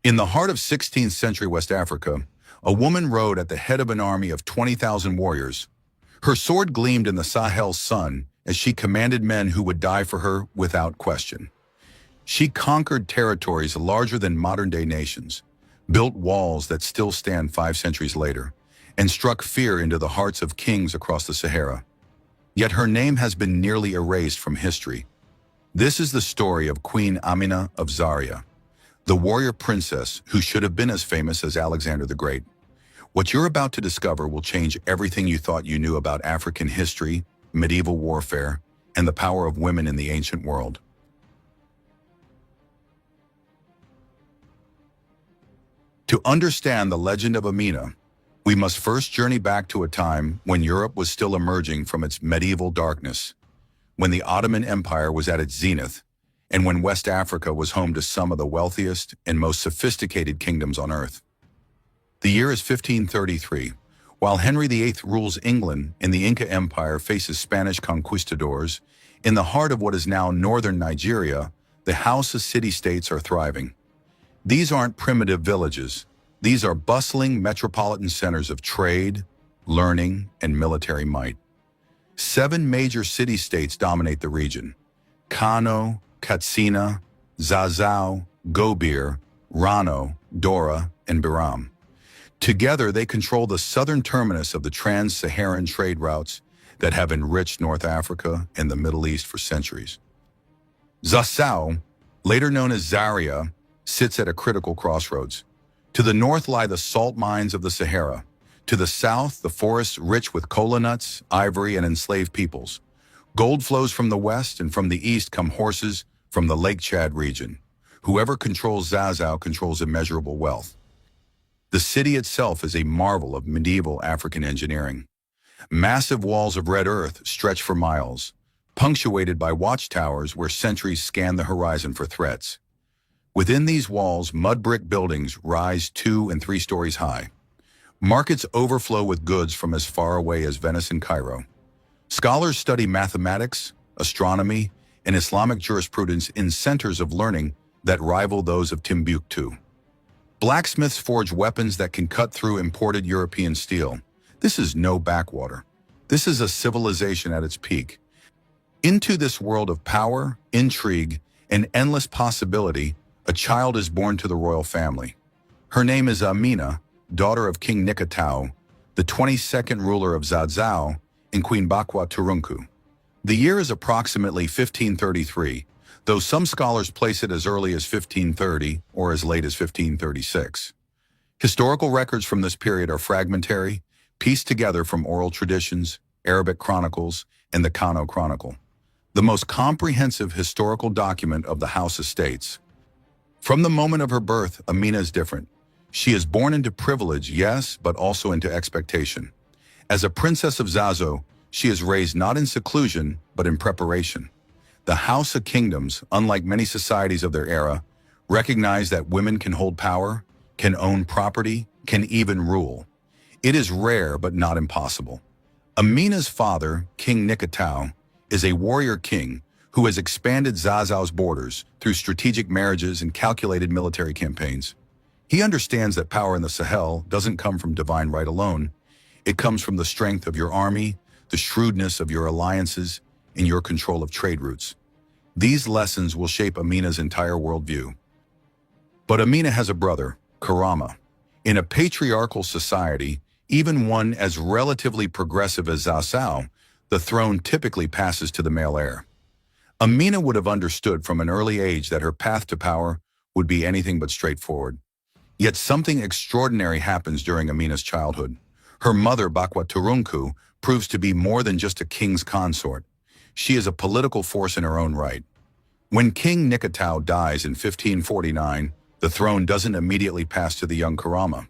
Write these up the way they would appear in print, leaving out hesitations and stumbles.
In the heart of 16th century West Africa, a woman rode at the head of an army of 20,000 warriors. Her sword gleamed in the Sahel's sun as she commanded men who would die for her without question. She conquered territories larger than modern-day nations, built walls that still stand 5 centuries later, and struck fear into the hearts of kings across the Sahara. Yet her name has been nearly erased from history. This is the story of Queen Amina of Zaria, the warrior princess who should have been as famous as Alexander the Great. What you're about to discover will change everything you thought you knew about African history, medieval warfare, and the power of women in the ancient world. To understand the legend of Amina, we must first journey back to a time when Europe was still emerging from its medieval darkness, when the Ottoman Empire was at its zenith, and when West Africa was home to some of the wealthiest and most sophisticated kingdoms on earth. The year is 1533. While Henry VIII rules England and the Inca Empire faces Spanish conquistadors, in the heart of what is now northern Nigeria, the Hausa city-states are thriving. These aren't primitive villages. These are bustling metropolitan centers of trade, learning, and military might. 7 major city-states dominate the region: Kano, Katsina, Zazzau, Gobir, Rano, Dora, and Biram. Together, they control the southern terminus of the trans-Saharan trade routes that have enriched North Africa and the Middle East for centuries. Zazzau, later known as Zaria, sits at a critical crossroads. To the north lie the salt mines of the Sahara. To the south, the forests rich with cola nuts, ivory, and enslaved peoples. Gold flows from the west, and from the east come horses from the Lake Chad region. Whoever controls Zazzau controls immeasurable wealth. The city itself is a marvel of medieval African engineering. Massive walls of red earth stretch for miles, punctuated by watchtowers where sentries scan the horizon for threats. Within these walls, mud brick buildings rise 2 and 3 stories high. Markets overflow with goods from as far away as Venice and Cairo. Scholars study mathematics, astronomy, and Islamic jurisprudence in centers of learning that rival those of Timbuktu. Blacksmiths forge weapons that can cut through imported European steel. This is no backwater. This is a civilization at its peak. Into this world of power, intrigue, and endless possibility, a child is born to the royal family. Her name is Amina, daughter of King Nikatau, the 22nd ruler of Zazzau, and Queen Bakwa Turunku. The year is approximately 1533, though some scholars place it as early as 1530 or as late as 1536. Historical records from this period are fragmentary, pieced together from oral traditions, Arabic chronicles, and the Kano Chronicle, the most comprehensive historical document of the Hausa states. From the moment of her birth, Amina is different. She is born into privilege, yes, but also into expectation. As a princess of Zazzau, she is raised not in seclusion, but in preparation. The Hausa kingdoms, unlike many societies of their era, recognize that women can hold power, can own property, can even rule. It is rare, but not impossible. Amina's father, King Nikatau, is a warrior king who has expanded Zazzau's borders through strategic marriages and calculated military campaigns. He understands that power in the Sahel doesn't come from divine right alone. It comes from the strength of your army, the shrewdness of your alliances, and your control of trade routes. These lessons will shape Amina's entire worldview. But Amina has a brother, Karama. In a patriarchal society, even one as relatively progressive as Zazzau, the throne typically passes to the male heir. Amina would have understood from an early age that her path to power would be anything but straightforward. Yet something extraordinary happens during Amina's childhood. Her mother, Bakwa Turunku, proves to be more than just a king's consort. She is a political force in her own right. When King Nikatau dies in 1549, the throne doesn't immediately pass to the young Karama.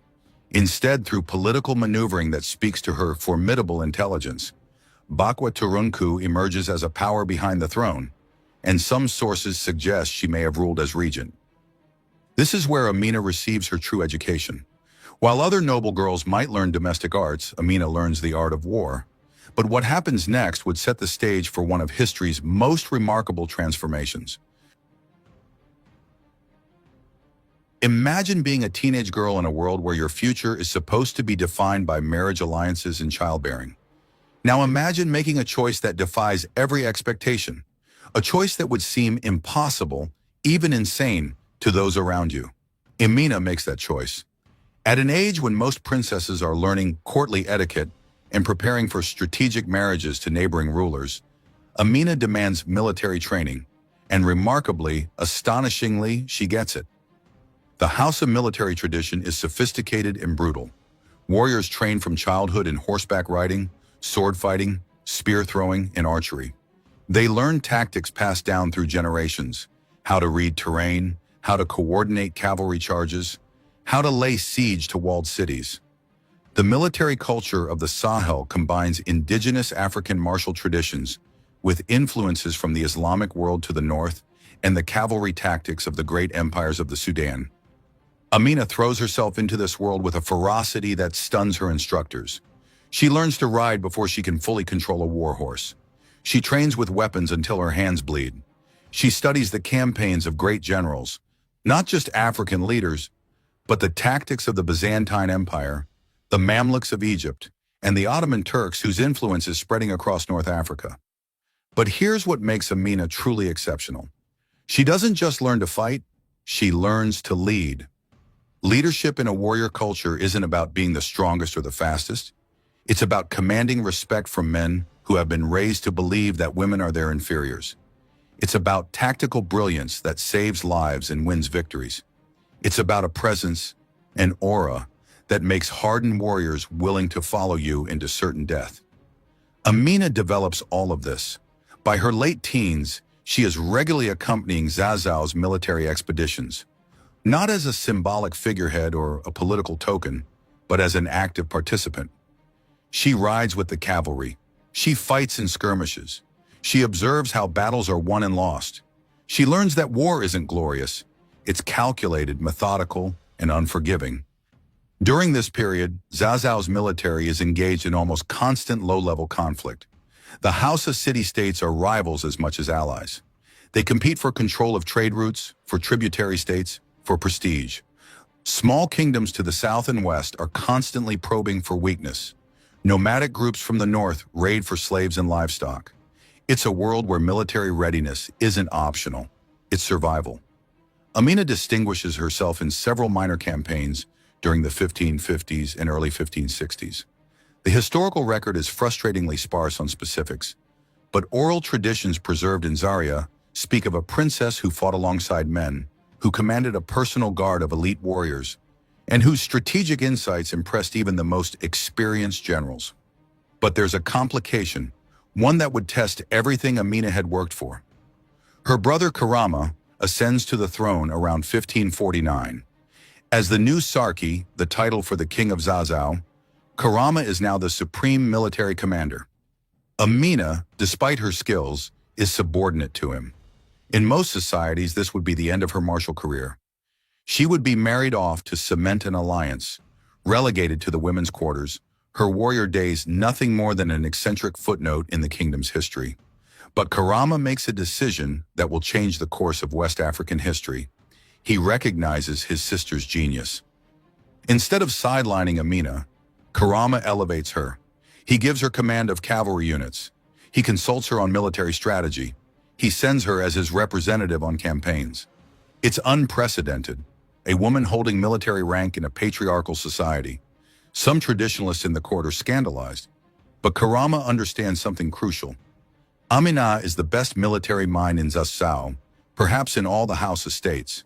Instead, through political maneuvering that speaks to her formidable intelligence, Bakwa Turunku emerges as a power behind the throne, and some sources suggest she may have ruled as regent. This is where Amina receives her true education. While other noble girls might learn domestic arts, Amina learns the art of war. But what happens next would set the stage for one of history's most remarkable transformations. Imagine being a teenage girl in a world where your future is supposed to be defined by marriage alliances and childbearing. Now imagine making a choice that defies every expectation, a choice that would seem impossible, even insane, to those around you. Amina makes that choice. At an age when most princesses are learning courtly etiquette and preparing for strategic marriages to neighboring rulers, Amina demands military training, and remarkably, astonishingly, she gets it. The Hausa military tradition is sophisticated and brutal. Warriors train from childhood in horseback riding, sword fighting, spear throwing, and archery. They learn tactics passed down through generations, how to read terrain, how to coordinate cavalry charges, how to lay siege to walled cities. The military culture of the Sahel combines indigenous African martial traditions with influences from the Islamic world to the north and the cavalry tactics of the great empires of the Sudan. Amina throws herself into this world with a ferocity that stuns her instructors. She learns to ride before she can fully control a war horse. She trains with weapons until her hands bleed. She studies the campaigns of great generals, not just African leaders, but the tactics of the Byzantine Empire, the Mamluks of Egypt, and the Ottoman Turks whose influence is spreading across North Africa. But here's what makes Amina truly exceptional. She doesn't just learn to fight, she learns to lead. Leadership in a warrior culture isn't about being the strongest or the fastest. It's about commanding respect from men who have been raised to believe that women are their inferiors. It's about tactical brilliance that saves lives and wins victories. It's about a presence, an aura, that makes hardened warriors willing to follow you into certain death. Amina develops all of this. By her late teens, she is regularly accompanying Zazao's military expeditions, not as a symbolic figurehead or a political token, but as an active participant. She rides with the cavalry. She fights in skirmishes. She observes how battles are won and lost. She learns that war isn't glorious. It's calculated, methodical, and unforgiving. During this period, Zazao's military is engaged in almost constant low-level conflict. The Hausa city-states are rivals as much as allies. They compete for control of trade routes, for tributary states, for prestige. Small kingdoms to the south and west are constantly probing for weakness. Nomadic groups from the north raid for slaves and livestock. It's a world where military readiness isn't optional, it's survival. Amina distinguishes herself in several minor campaigns during the 1550s and early 1560s. The historical record is frustratingly sparse on specifics, but oral traditions preserved in Zaria speak of a princess who fought alongside men, who commanded a personal guard of elite warriors, and whose strategic insights impressed even the most experienced generals. But there's a complication, one that would test everything Amina had worked for. Her brother Karama ascends to the throne around 1549. As the new Sarki, the title for the king of Zazao, Karama is now the supreme military commander. Amina, despite her skills, is subordinate to him. In most societies, this would be the end of her martial career. She would be married off to cement an alliance, relegated to the women's quarters, her warrior days nothing more than an eccentric footnote in the kingdom's history. But Karama makes a decision that will change the course of West African history. He recognizes his sister's genius. Instead of sidelining Amina, Karama elevates her. He gives her command of cavalry units. He consults her on military strategy. He sends her as his representative on campaigns. It's unprecedented, a woman holding military rank in a patriarchal society. Some traditionalists in the court are scandalized, but Karama understands something crucial. Amina is the best military mind in Zazzau, perhaps in all the Hausa states.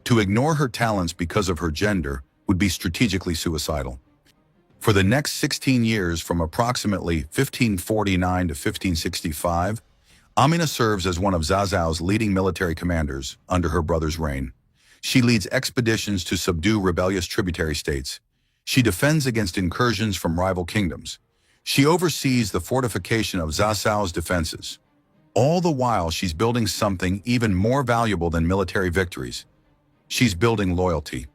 To ignore her talents because of her gender would be strategically suicidal. For the next 16 years, from approximately 1549 to 1565, Amina serves as one of Zazao's leading military commanders under her brother's reign. She leads expeditions to subdue rebellious tributary states. She defends against incursions from rival kingdoms. She oversees the fortification of Zazao's defenses. All the while, she's building something even more valuable than military victories. She's building loyalty.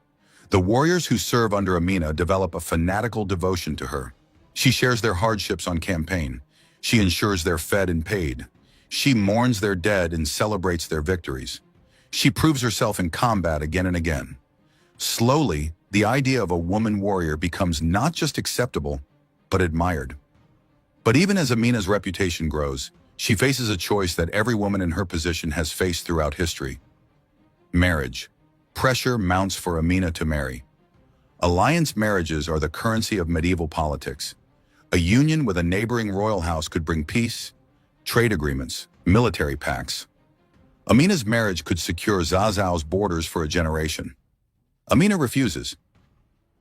The warriors who serve under Amina develop a fanatical devotion to her. She shares their hardships on campaign. She ensures they're fed and paid. She mourns their dead and celebrates their victories. She proves herself in combat again and again. Slowly, the idea of a woman warrior becomes not just acceptable, but admired. But even as Amina's reputation grows, she faces a choice that every woman in her position has faced throughout history. Marriage. Pressure mounts for Amina to marry. Alliance marriages are the currency of medieval politics. A union with a neighboring royal house could bring peace, trade agreements, military pacts. Amina's marriage could secure Zazao's borders for a generation. Amina refuses.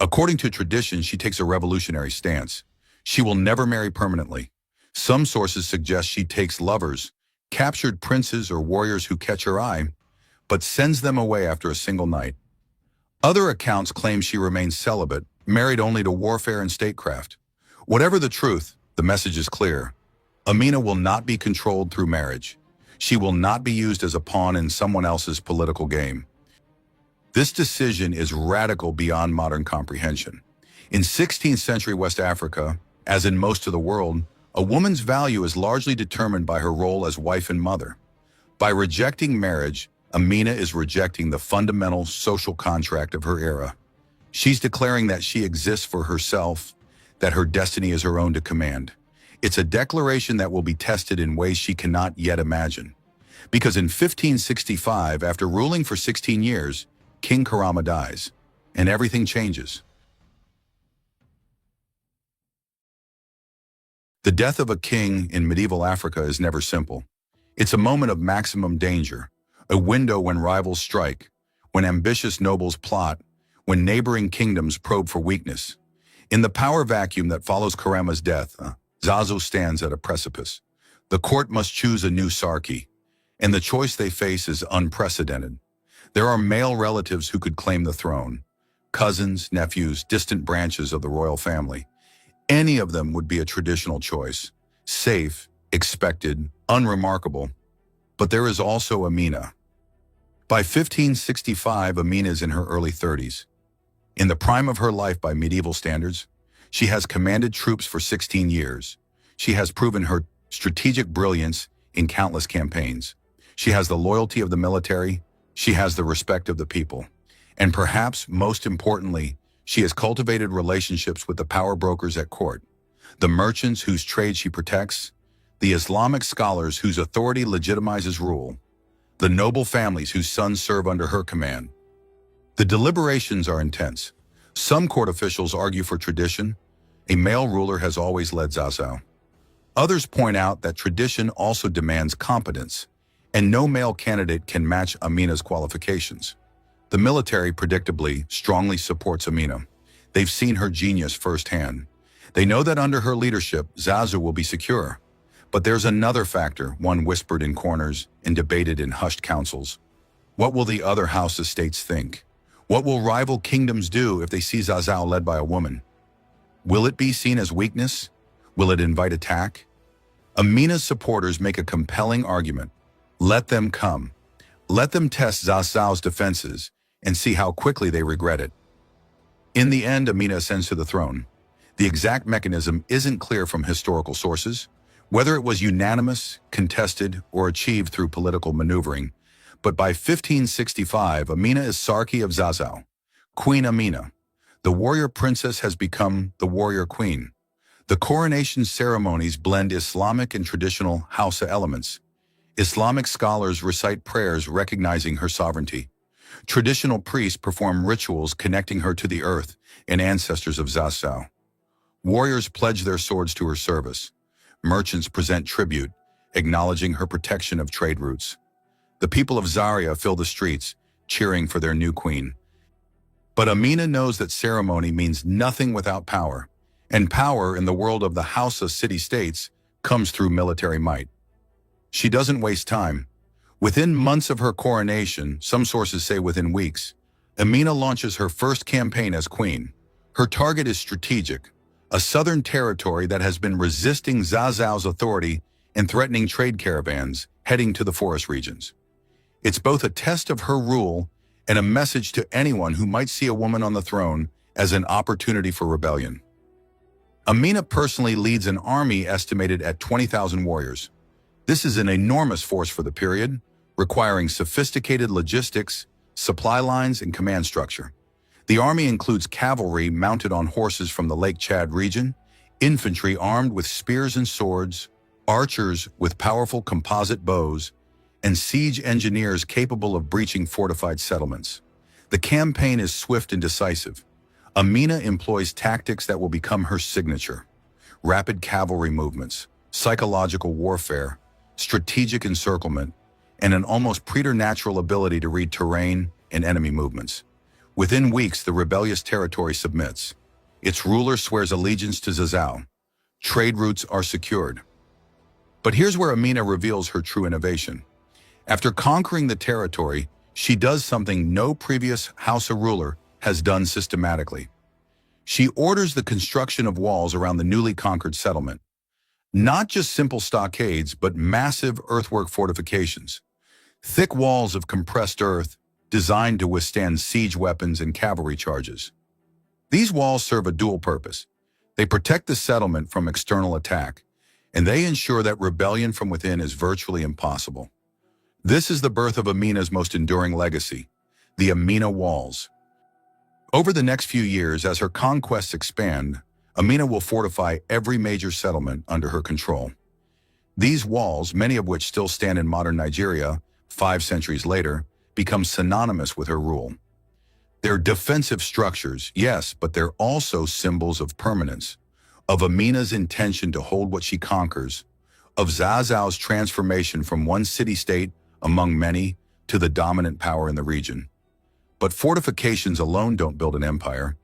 According to tradition, she takes a revolutionary stance. She will never marry permanently. Some sources suggest she takes lovers, captured princes or warriors who catch her eye, but sends them away after a single night. Other accounts claim she remains celibate, married only to warfare and statecraft. Whatever the truth, the message is clear. Amina will not be controlled through marriage. She will not be used as a pawn in someone else's political game. This decision is radical beyond modern comprehension. In 16th century West Africa, as in most of the world, a woman's value is largely determined by her role as wife and mother. By rejecting marriage, Amina is rejecting the fundamental social contract of her era. She's declaring that she exists for herself, that her destiny is her own to command. It's a declaration that will be tested in ways she cannot yet imagine. Because in 1565, after ruling for 16 years, King Karama dies, and everything changes. The death of a king in medieval Africa is never simple. It's a moment of maximum danger, a window when rivals strike, when ambitious nobles plot, when neighboring kingdoms probe for weakness. In the power vacuum that follows Karama's death, Zazo stands at a precipice. The court must choose a new Sarki, and the choice they face is unprecedented. There are male relatives who could claim the throne, cousins, nephews, distant branches of the royal family. Any of them would be a traditional choice, safe, expected, unremarkable. But there is also Amina. By 1565, Amina is in her early 30s. In the prime of her life by medieval standards, she has commanded troops for 16 years. She has proven her strategic brilliance in countless campaigns. She has the loyalty of the military. She has the respect of the people. And perhaps most importantly, she has cultivated relationships with the power brokers at court, the merchants whose trade she protects, the Islamic scholars whose authority legitimizes rule, the noble families whose sons serve under her command. The deliberations are intense. Some court officials argue for tradition. A male ruler has always led Zazo. Others point out that tradition also demands competence, and no male candidate can match Amina's qualifications. The military, predictably, strongly supports Amina. They've seen her genius firsthand. They know that under her leadership, Zazo will be secure. But there's another factor, one whispered in corners and debated in hushed councils. What will the other Hausa states think? What will rival kingdoms do if they see Zazo led by a woman? Will it be seen as weakness? Will it invite attack? Amina's supporters make a compelling argument. Let them come. Let them test Zazo's defenses and see how quickly they regret it. In the end, Amina ascends to the throne. The exact mechanism isn't clear from historical sources, whether it was unanimous, contested, or achieved through political maneuvering. But by 1565, Amina is Sarki of Zazo, Queen Amina. The warrior princess has become the warrior queen. The coronation ceremonies blend Islamic and traditional Hausa elements. Islamic scholars recite prayers recognizing her sovereignty. Traditional priests perform rituals connecting her to the earth and ancestors of Zazo. Warriors pledge their swords to her service. Merchants present tribute, acknowledging her protection of trade routes. The people of Zaria fill the streets, cheering for their new queen. But Amina knows that ceremony means nothing without power, and power in the world of the Hausa city-states comes through military might. She doesn't waste time. Within months of her coronation, some sources say within weeks, Amina launches her first campaign as queen. Her target is strategic, a southern territory that has been resisting Zazo's authority and threatening trade caravans heading to the forest regions. It's both a test of her rule and a message to anyone who might see a woman on the throne as an opportunity for rebellion. Amina personally leads an army estimated at 20,000 warriors. This is an enormous force for the period, requiring sophisticated logistics, supply lines, and command structure. The army includes cavalry mounted on horses from the Lake Chad region, infantry armed with spears and swords, archers with powerful composite bows, and siege engineers capable of breaching fortified settlements. The campaign is swift and decisive. Amina employs tactics that will become her signature: rapid cavalry movements, psychological warfare, strategic encirclement, and an almost preternatural ability to read terrain and enemy movements. Within weeks, the rebellious territory submits. Its ruler swears allegiance to Zazzau. Trade routes are secured. But here's where Amina reveals her true innovation. After conquering the territory, she does something no previous Hausa ruler has done systematically. She orders the construction of walls around the newly conquered settlement. Not just simple stockades, but massive earthwork fortifications. Thick walls of compressed earth designed to withstand siege weapons and cavalry charges. These walls serve a dual purpose. They protect the settlement from external attack, and they ensure that rebellion from within is virtually impossible. This is the birth of Amina's most enduring legacy, the Amina Walls. Over the next few years, as her conquests expand, Amina will fortify every major settlement under her control. These walls, many of which still stand in modern Nigeria 5 centuries later, become synonymous with her rule. They're defensive structures, yes, but they're also symbols of permanence, of Amina's intention to hold what she conquers, of Zazzau's transformation from one city-state among many to the dominant power in the region. But fortifications alone don't build an empire.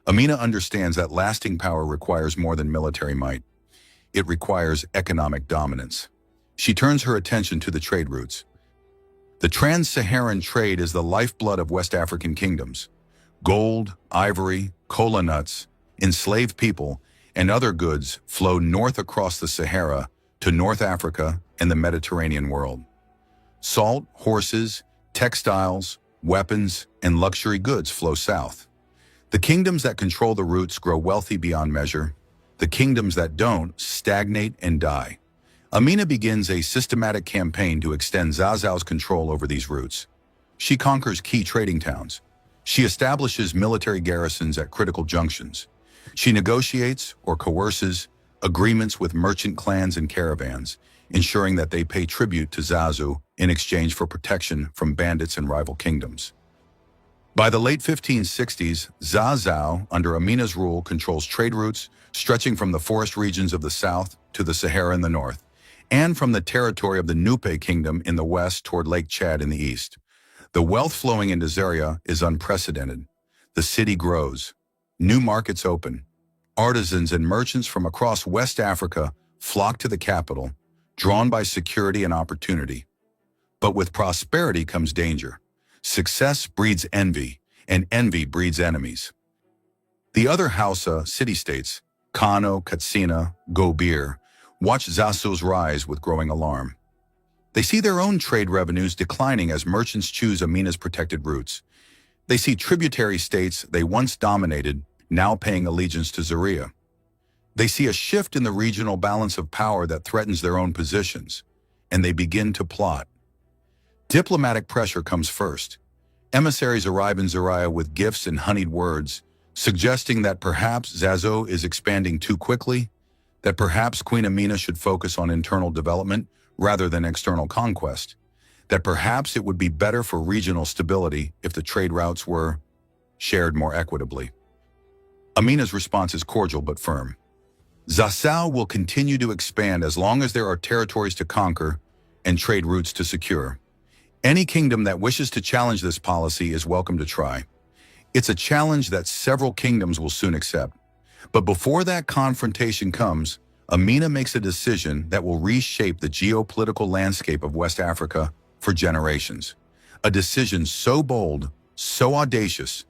Amina understands that lasting power requires more than military might. It requires economic dominance. She turns her attention to the trade routes. The trans-Saharan trade is the lifeblood of West African kingdoms. Gold, ivory, cola nuts, enslaved people, and other goods flow north across the Sahara to North Africa and the Mediterranean world. Salt, horses, textiles, weapons, and luxury goods flow south. The kingdoms that control the routes grow wealthy beyond measure. The kingdoms that don't stagnate and die. Amina begins a systematic campaign to extend Zazzau's control over these routes. She conquers key trading towns. She establishes military garrisons at critical junctions. She negotiates or coerces agreements with merchant clans and caravans, ensuring that they pay tribute to Zazu in exchange for protection from bandits and rival kingdoms. By the late 1560s, Zazzau, under Amina's rule, controls trade routes stretching from the forest regions of the south to the Sahara in the north, and from the territory of the Nupe kingdom in the west toward Lake Chad in the east. The wealth flowing into Zaria is unprecedented. The city grows. New markets open. Artisans and merchants from across West Africa flock to the capital, drawn by security and opportunity. But with prosperity comes danger. Success breeds envy, and envy breeds enemies. The other Hausa city-states, Kano, Katsina, Gobir, watch Zazzau's rise with growing alarm. They see their own trade revenues declining as merchants choose Amina's protected routes. They see tributary states they once dominated now paying allegiance to Zaria. They see a shift in the regional balance of power that threatens their own positions, and they begin to plot. Diplomatic pressure comes first. Emissaries arrive in Zaria with gifts and honeyed words, suggesting that perhaps Zazzau is expanding too quickly, that perhaps Queen Amina should focus on internal development rather than external conquest, that perhaps it would be better for regional stability if the trade routes were shared more equitably. Amina's response is cordial but firm. Zazzau will continue to expand as long as there are territories to conquer and trade routes to secure. Any kingdom that wishes to challenge this policy is welcome to try. It's a challenge that several kingdoms will soon accept. But before that confrontation comes, Amina makes a decision that will reshape the geopolitical landscape of West Africa for generations. A decision so bold, so audacious,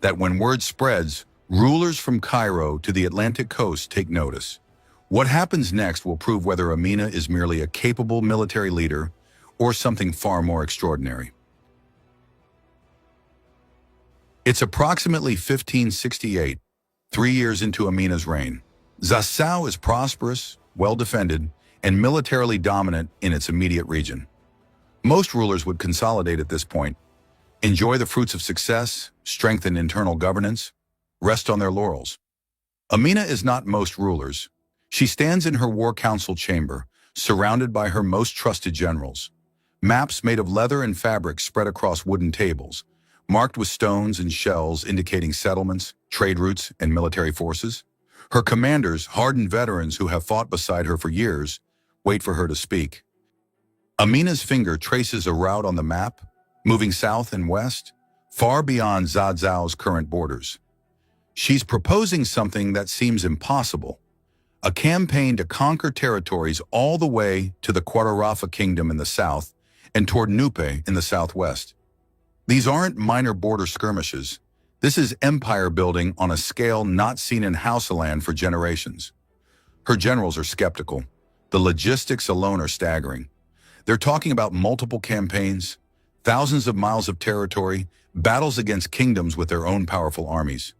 that when word spreads, rulers from Cairo to the Atlantic coast take notice. What happens next will prove whether Amina is merely a capable military leader or something far more extraordinary. It's approximately 1568, 3 years into Amina's reign. Zazzau is prosperous, well-defended, and militarily dominant in its immediate region. Most rulers would consolidate at this point. enjoy the fruits of success, strengthen internal governance, rest on their laurels. Amina is not most rulers. She stands in her war council chamber, surrounded by her most trusted generals. Maps made of leather and fabric spread across wooden tables, marked with stones and shells indicating settlements, trade routes, and military forces. Her commanders, hardened veterans who have fought beside her for years, wait for her to speak. Amina's finger traces a route on the map, moving south and west, far beyond Zazao's current borders. She's proposing something that seems impossible, a campaign to conquer territories all the way to the Quarafa kingdom in the south and toward Nupe in the southwest. These aren't minor border skirmishes. This is empire building on a scale not seen in Hausa land for generations. Her generals are skeptical. The logistics alone are staggering. They're talking about multiple campaigns, thousands of miles of territory, battles against kingdoms with their own powerful armies.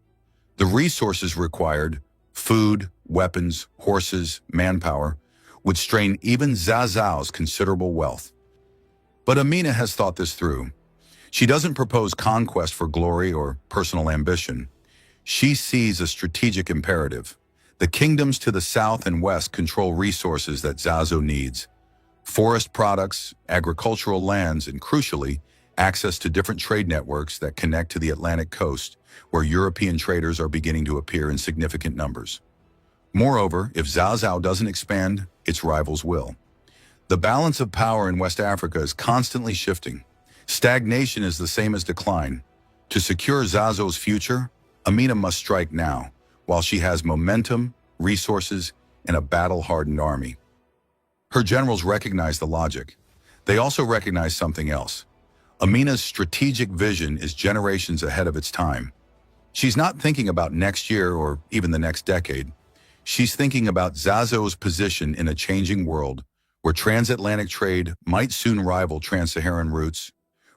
The resources required, food, weapons, horses, manpower, would strain even Zazao's considerable wealth. But Amina has thought this through. She doesn't propose conquest for glory or personal ambition. She sees a strategic imperative. The kingdoms to the south and west control resources that Zazo needs: forest products, agricultural lands, and crucially, access to different trade networks that connect to the Atlantic coast, where European traders are beginning to appear in significant numbers. Moreover, if Zazo doesn't expand, its rivals will. The balance of power in West Africa is constantly shifting. Stagnation is the same as decline. To secure Zazo's future, Amina must strike now, while she has momentum, resources, and a battle-hardened army. Her generals recognize the logic. They also recognize something else. Amina's strategic vision is generations ahead of its time. She's not thinking about next year or even the next decade. She's thinking about Zazo's position in a changing world where transatlantic trade might soon rival trans-Saharan routes,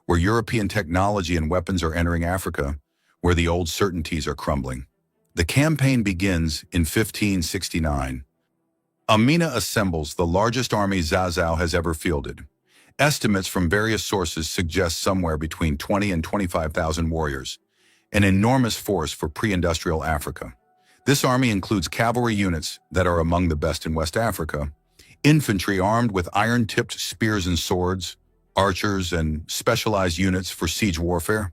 where European technology and weapons are entering Africa, where the old certainties are crumbling. The campaign begins in 1569. Amina assembles the largest army Zazo has ever fielded. Estimates from various sources suggest somewhere between 20 and 25,000 warriors, an enormous force for pre-industrial Africa. This army includes cavalry units that are among the best in West Africa, infantry armed with iron-tipped spears and swords, archers, and specialized units for siege warfare.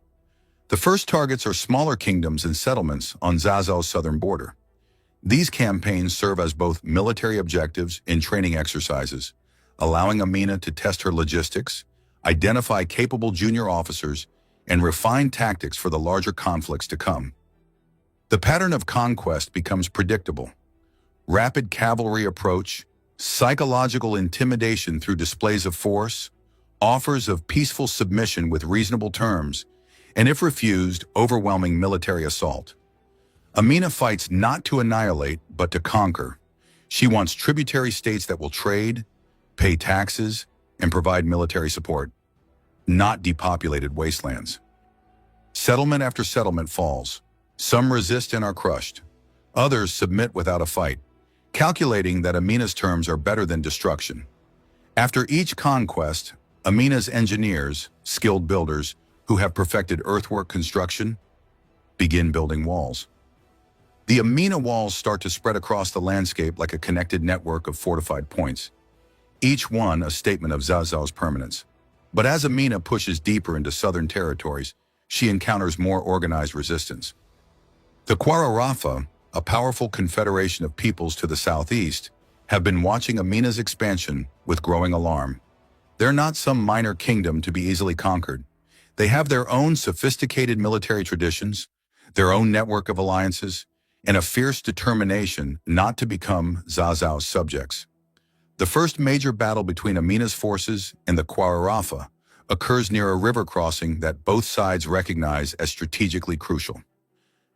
The first targets are smaller kingdoms and settlements on Zazo's southern border. These campaigns serve as both military objectives and training exercises, allowing Amina to test her logistics, identify capable junior officers, and refine tactics for the larger conflicts to come. The pattern of conquest becomes predictable. Rapid cavalry approach, psychological intimidation through displays of force, offers of peaceful submission with reasonable terms, and if refused, overwhelming military assault. Amina fights not to annihilate, but to conquer. She wants tributary states that will trade, pay taxes, and provide military support, not depopulated wastelands. Settlement after settlement falls. Some resist and are crushed. Others submit without a fight, calculating that Amina's terms are better than destruction. After each conquest, Amina's engineers, skilled builders, who have perfected earthwork construction, begin building walls. The Amina walls start to spread across the landscape like a connected network of fortified points, each one a statement of Zazo's permanence. But as Amina pushes deeper into southern territories, she encounters more organized resistance. The Quarafa, a powerful confederation of peoples to the southeast, have been watching Amina's expansion with growing alarm. They're not some minor kingdom to be easily conquered. They have their own sophisticated military traditions, their own network of alliances, and a fierce determination not to become Zazo's subjects. The first major battle between Amina's forces and the Quarafa occurs near a river crossing that both sides recognize as strategically crucial.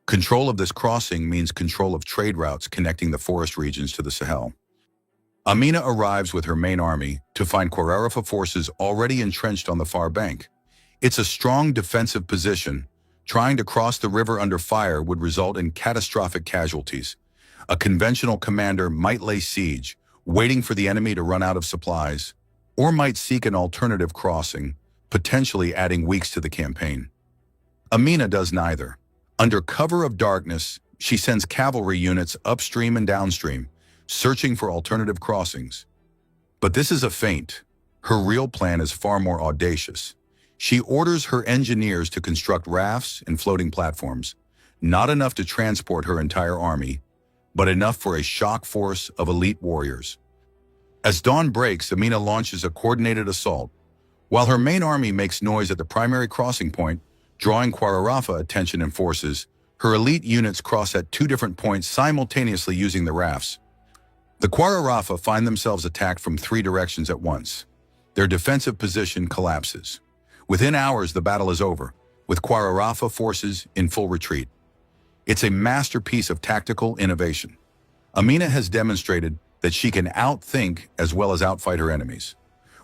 Control of this crossing means control of trade routes connecting the forest regions to the Sahel. Amina arrives with her main army to find Quarafa forces already entrenched on the far bank. It's a strong defensive position. Trying to cross the river under fire would result in catastrophic casualties. A conventional commander might lay siege, waiting for the enemy to run out of supplies, or might seek an alternative crossing, potentially adding weeks to the campaign. Amina does neither. Under cover of darkness, she sends cavalry units upstream and downstream, searching for alternative crossings. But this is a feint. Her real plan is far more audacious. She orders her engineers to construct rafts and floating platforms, not enough to transport her entire army, but enough for a shock force of elite warriors. As dawn breaks, Amina launches a coordinated assault. While her main army makes noise at the primary crossing point, drawing Quarafa attention and forces, her elite units cross at two different points simultaneously using the rafts. The Quarafa find themselves attacked from three directions at once. Their defensive position collapses. Within hours, the battle is over, with Quarafa forces in full retreat. It's a masterpiece of tactical innovation. Amina has demonstrated that she can outthink as well as outfight her enemies.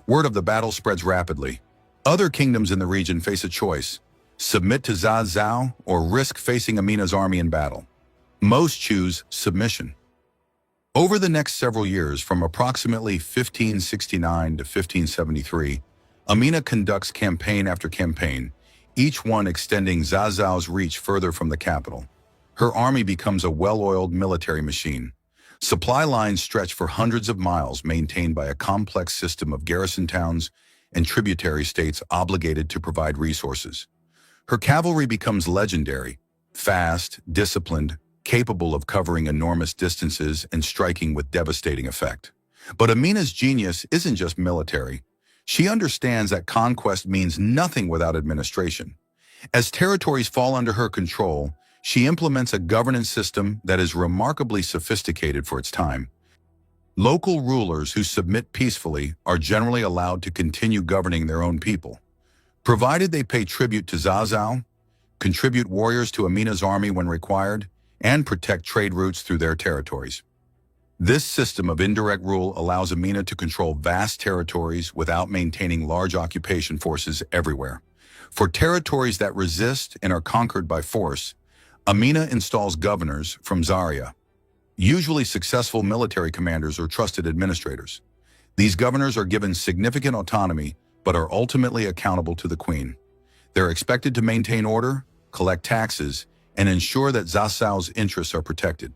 Word of the battle spreads rapidly. Other kingdoms in the region face a choice: submit to Zhao or risk facing Amina's army in battle. Most choose submission. Over the next several years, from approximately 1569 to 1573, Amina conducts campaign after campaign, each one extending Zhao's reach further from the capital. Her army becomes a well-oiled military machine. Supply lines stretch for hundreds of miles, maintained by a complex system of garrison towns and tributary states obligated to provide resources. Her cavalry becomes legendary, fast, disciplined, capable of covering enormous distances and striking with devastating effect. But Amina's genius isn't just military. She understands that conquest means nothing without administration. As territories fall under her control, she implements a governance system that is remarkably sophisticated for its time. Local rulers who submit peacefully are generally allowed to continue governing their own people, provided they pay tribute to Zhao, contribute warriors to Amina's army when required, and protect trade routes through their territories. This system of indirect rule allows Amina to control vast territories without maintaining large occupation forces everywhere. For territories that resist and are conquered by force, Amina installs governors from Zaria, usually successful military commanders or trusted administrators. These governors are given significant autonomy but are ultimately accountable to the queen. They're expected to maintain order, collect taxes, and ensure that Zhao's interests are protected.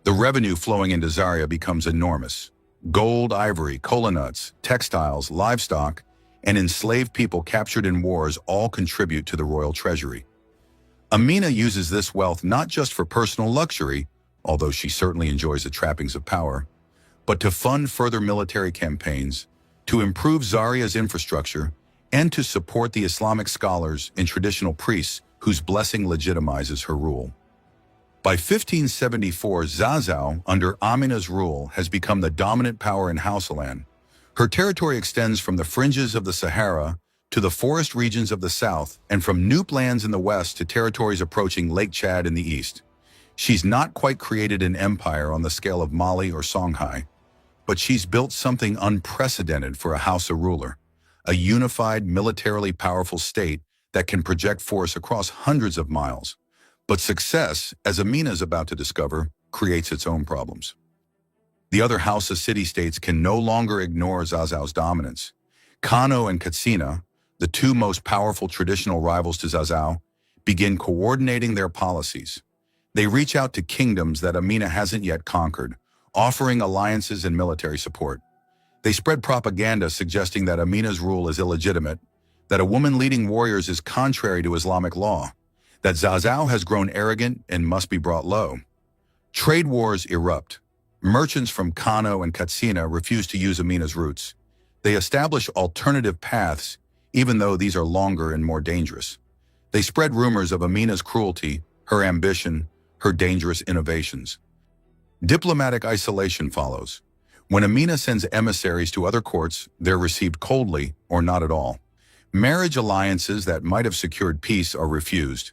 The revenue flowing into Zaria becomes enormous. Gold, ivory, kola nuts, textiles, livestock, and enslaved people captured in wars all contribute to the royal treasury. Amina uses this wealth not just for personal luxury, although she certainly enjoys the trappings of power, but to fund further military campaigns, to improve Zaria's infrastructure, and to support the Islamic scholars and traditional priests whose blessing legitimizes her rule. By 1574, Zhao, under Amina's rule, has become the dominant power in Hausa land. Her territory extends from the fringes of the Sahara to the forest regions of the south, and from Nupe lands in the west to territories approaching Lake Chad in the east. She's not quite created an empire on the scale of Mali or Songhai, but she's built something unprecedented for a Hausa ruler, a unified, militarily powerful state that can project force across hundreds of miles. But success, as Amina is about to discover, creates its own problems. The other Hausa city-states can no longer ignore Zhao's dominance. Kano and Katsina, the two most powerful traditional rivals to Zhao, begin coordinating their policies. They reach out to kingdoms that Amina hasn't yet conquered, offering alliances and military support. They spread propaganda suggesting that Amina's rule is illegitimate, that a woman leading warriors is contrary to Islamic law, that Zhao has grown arrogant and must be brought low. Trade wars erupt. Merchants from Kano and Katsina refuse to use Amina's routes. They establish alternative paths, even though these are longer and more dangerous. They spread rumors of Amina's cruelty, her ambition, her dangerous innovations. Diplomatic isolation follows. When Amina sends emissaries to other courts, they're received coldly or not at all. Marriage alliances that might have secured peace are refused.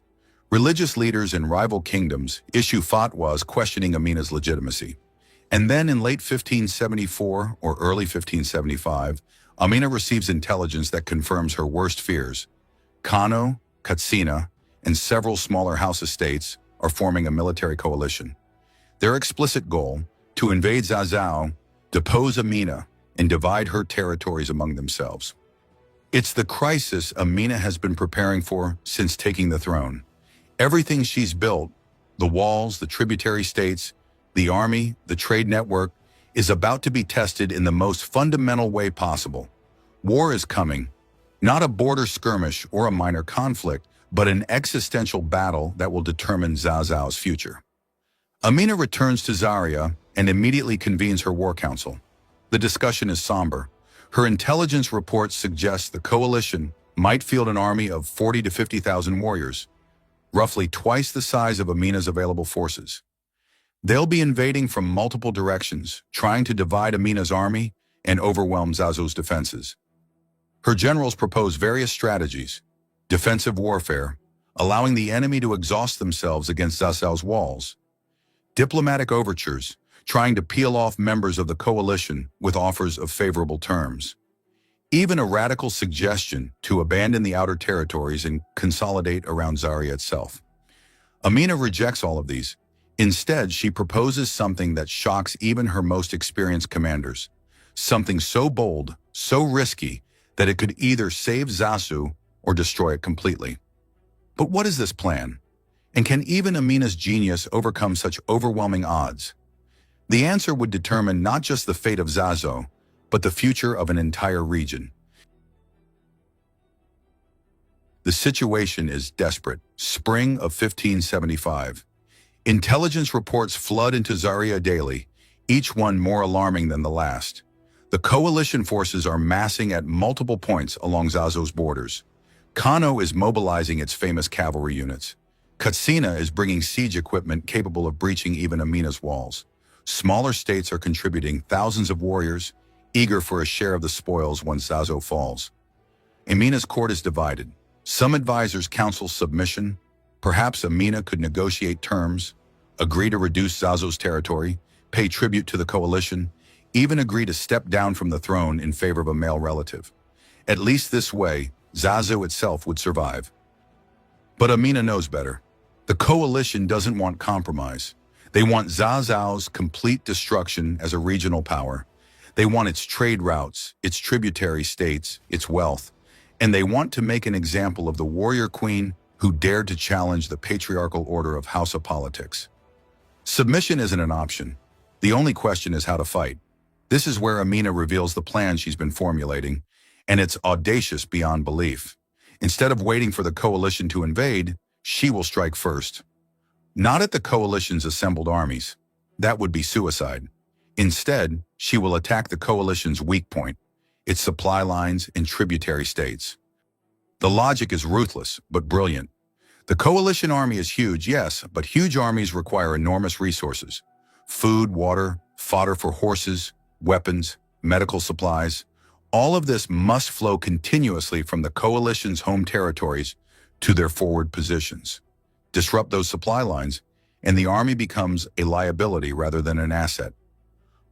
Religious leaders in rival kingdoms issue fatwas questioning Amina's legitimacy. And then in late 1574 or early 1575, Amina receives intelligence that confirms her worst fears. Kano, Katsina, and several smaller Hausa states are forming a military coalition. Their explicit goal, to invade Zhao, depose Amina, and divide her territories among themselves. It's the crisis Amina has been preparing for since taking the throne. Everything she's built, the walls, the tributary states, the army, the trade network, is about to be tested in the most fundamental way possible. War is coming, not a border skirmish or a minor conflict, but an existential battle that will determine Zazao's future. Amina returns to Zaria and immediately convenes her war council. The discussion is somber. Her intelligence reports suggest the coalition might field an army of 40 to 50,000 warriors, roughly twice the size of Amina's available forces. They'll be invading from multiple directions, trying to divide Amina's army and overwhelm Zazo's defenses. Her generals propose various strategies: defensive warfare, allowing the enemy to exhaust themselves against Zazo's walls; diplomatic overtures, trying to peel off members of the coalition with offers of favorable terms; even a radical suggestion to abandon the outer territories and consolidate around Zaria itself. Amina rejects all of these. Instead, she proposes something that shocks even her most experienced commanders, something so bold, so risky, that it could either save Zasu or destroy it completely. But what is this plan? And can even Amina's genius overcome such overwhelming odds? The answer would determine not just the fate of Zazo, but the future of an entire region. The situation is desperate. Spring of 1575. Intelligence reports flood into Zaria daily, each one more alarming than the last. The coalition forces are massing at multiple points along Zazo's borders. Kano is mobilizing its famous cavalry units. Katsina is bringing siege equipment capable of breaching even Amina's walls. Smaller states are contributing thousands of warriors, eager for a share of the spoils once Zazo falls. Amina's court is divided. Some advisors counsel submission. Perhaps Amina could negotiate terms, agree to reduce Zazo's territory, pay tribute to the coalition, even agree to step down from the throne in favor of a male relative. At least this way, Zazo itself would survive. But Amina knows better. The coalition doesn't want compromise. They want Zazo's complete destruction as a regional power. They want its trade routes, its tributary states, its wealth. And they want to make an example of the warrior queen who dared to challenge the patriarchal order of Hausa politics. Submission isn't an option. The only question is how to fight. This is where Amina reveals the plan she's been formulating, and it's audacious beyond belief. Instead of waiting for the coalition to invade, she will strike first. Not at the coalition's assembled armies. That would be suicide. Instead, she will attack the coalition's weak point, its supply lines and tributary states. The logic is ruthless, but brilliant. The coalition army is huge, yes, but huge armies require enormous resources: food, water, fodder for horses, weapons, medical supplies. All of this must flow continuously from the coalition's home territories to their forward positions. Disrupt those supply lines, and the army becomes a liability rather than an asset.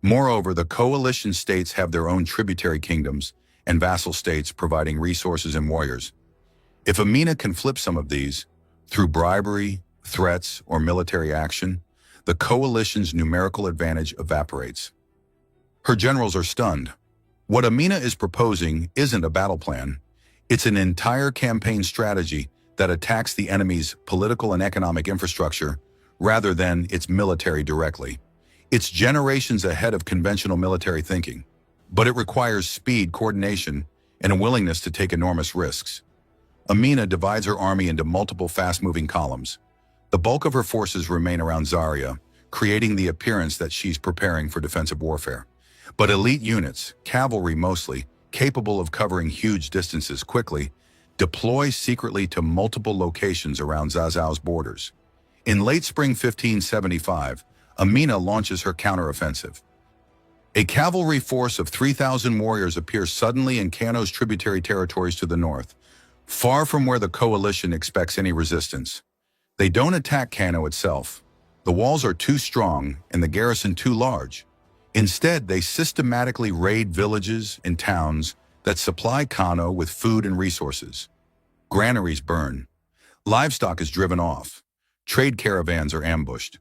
Moreover, the coalition states have their own tributary kingdoms and vassal states providing resources and warriors. If Amina can flip some of these, through bribery, threats, or military action, the coalition's numerical advantage evaporates. Her generals are stunned. What Amina is proposing isn't a battle plan. It's an entire campaign strategy that attacks the enemy's political and economic infrastructure rather than its military directly. It's generations ahead of conventional military thinking, but it requires speed, coordination, and a willingness to take enormous risks. Amina divides her army into multiple fast-moving columns. The bulk of her forces remain around Zaria, creating the appearance that she's preparing for defensive warfare. But elite units, cavalry mostly, capable of covering huge distances quickly, deploy secretly to multiple locations around Zazo's borders. In late spring 1575, Amina launches her counteroffensive. A cavalry force of 3,000 warriors appears suddenly in Kano's tributary territories to the north, far from where the coalition expects any resistance. They don't attack Kano itself. The walls are too strong and the garrison too large. Instead, they systematically raid villages and towns that supply Kano with food and resources. Granaries burn. Livestock is driven off. Trade caravans are ambushed.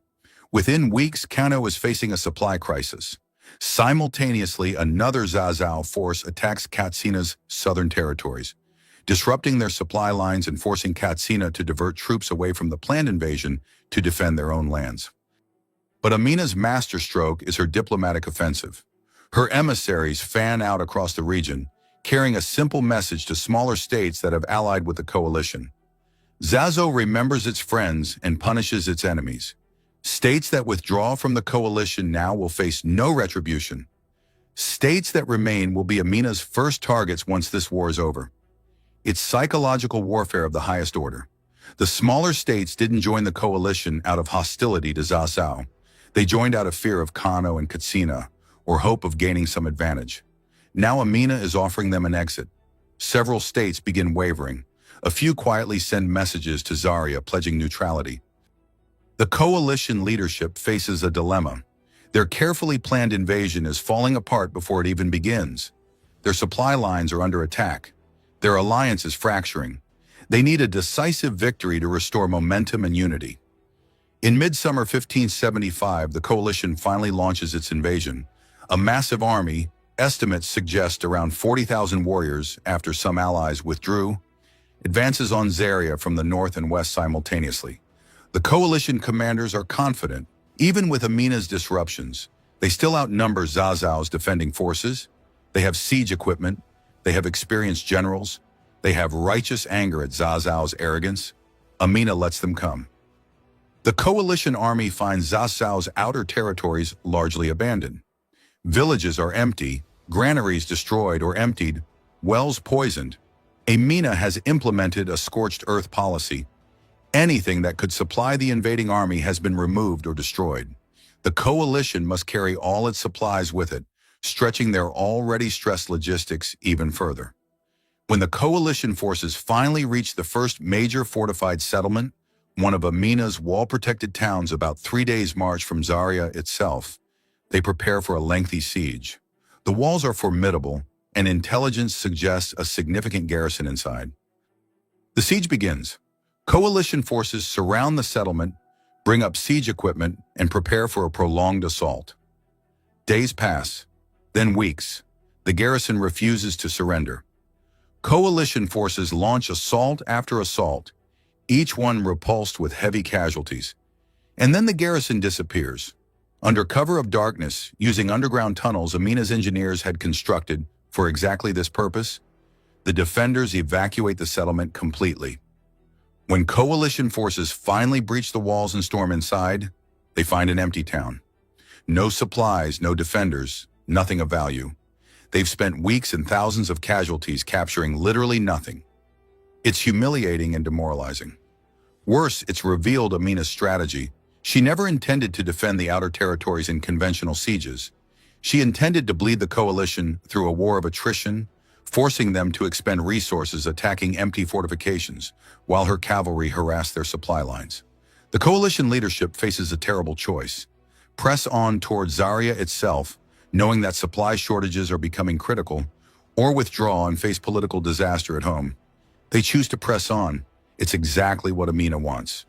Within weeks, Kano is facing a supply crisis. Simultaneously, another Zazao force attacks Katsina's southern territories, disrupting their supply lines and forcing Katsina to divert troops away from the planned invasion to defend their own lands. But Amina's masterstroke is her diplomatic offensive. Her emissaries fan out across the region, carrying a simple message to smaller states that have allied with the coalition. Zazo remembers its friends and punishes its enemies. States that withdraw from the coalition now will face no retribution. States that remain will be Amina's first targets once this war is over. It's psychological warfare of the highest order. The smaller states didn't join the coalition out of hostility to Zazao. They joined out of fear of Kano and Katsina, or hope of gaining some advantage. Now Amina is offering them an exit. Several states begin wavering. A few quietly send messages to Zaria pledging neutrality. The coalition leadership faces a dilemma. Their carefully planned invasion is falling apart before it even begins. Their supply lines are under attack. Their alliance is fracturing. They need a decisive victory to restore momentum and unity. In midsummer 1575, the coalition finally launches its invasion. A massive army, estimates suggest around 40,000 warriors after some allies withdrew, advances on Zaria from the north and west simultaneously. The coalition commanders are confident. Even with Amina's disruptions, they still outnumber Zazao's defending forces. They have siege equipment. They have experienced generals. They have righteous anger at Zazao's arrogance. Amina lets them come. The coalition army finds Zazao's outer territories largely abandoned. Villages are empty, granaries destroyed or emptied, wells poisoned. Amina has implemented a scorched earth policy. Anything that could supply the invading army has been removed or destroyed. The coalition must carry all its supplies with it, stretching their already stressed logistics even further. When the coalition forces finally reach the first major fortified settlement, one of Amina's wall-protected towns about 3 days' march from Zaria itself, they prepare for a lengthy siege. The walls are formidable, and intelligence suggests a significant garrison inside. The siege begins. Coalition forces surround the settlement, bring up siege equipment, and prepare for a prolonged assault. Days pass, then weeks. The garrison refuses to surrender. Coalition forces launch assault after assault, each one repulsed with heavy casualties. And then the garrison disappears. Under cover of darkness, using underground tunnels Amina's engineers had constructed for exactly this purpose, the defenders evacuate the settlement completely. When coalition forces finally breach the walls and storm inside, they find an empty town. No supplies, no defenders, nothing of value. They've spent weeks and thousands of casualties capturing literally nothing. It's humiliating and demoralizing. Worse, it's revealed Amina's strategy. She never intended to defend the outer territories in conventional sieges. She intended to bleed the coalition through a war of attrition, forcing them to expend resources attacking empty fortifications, while her cavalry harassed their supply lines. The coalition leadership faces a terrible choice. Press on towards Zaria itself, knowing that supply shortages are becoming critical, or withdraw and face political disaster at home. They choose to press on. It's exactly what Amina wants.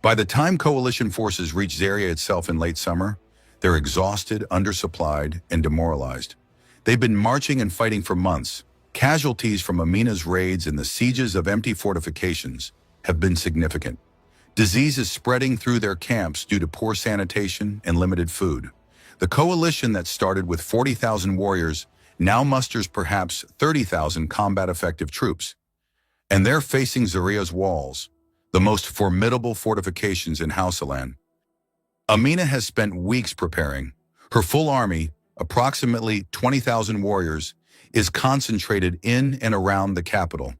By the time coalition forces reach Zaria itself in late summer, they're exhausted, undersupplied, and demoralized. They've been marching and fighting for months. Casualties from Amina's raids and the sieges of empty fortifications have been significant. Disease is spreading through their camps due to poor sanitation and limited food. The coalition that started with 40,000 warriors now musters perhaps 30,000 combat-effective troops. And they're facing Zaria's walls, the most formidable fortifications in Hausa land. Amina has spent weeks preparing. Her full army, approximately 20,000 warriors, is concentrated in and around the capital.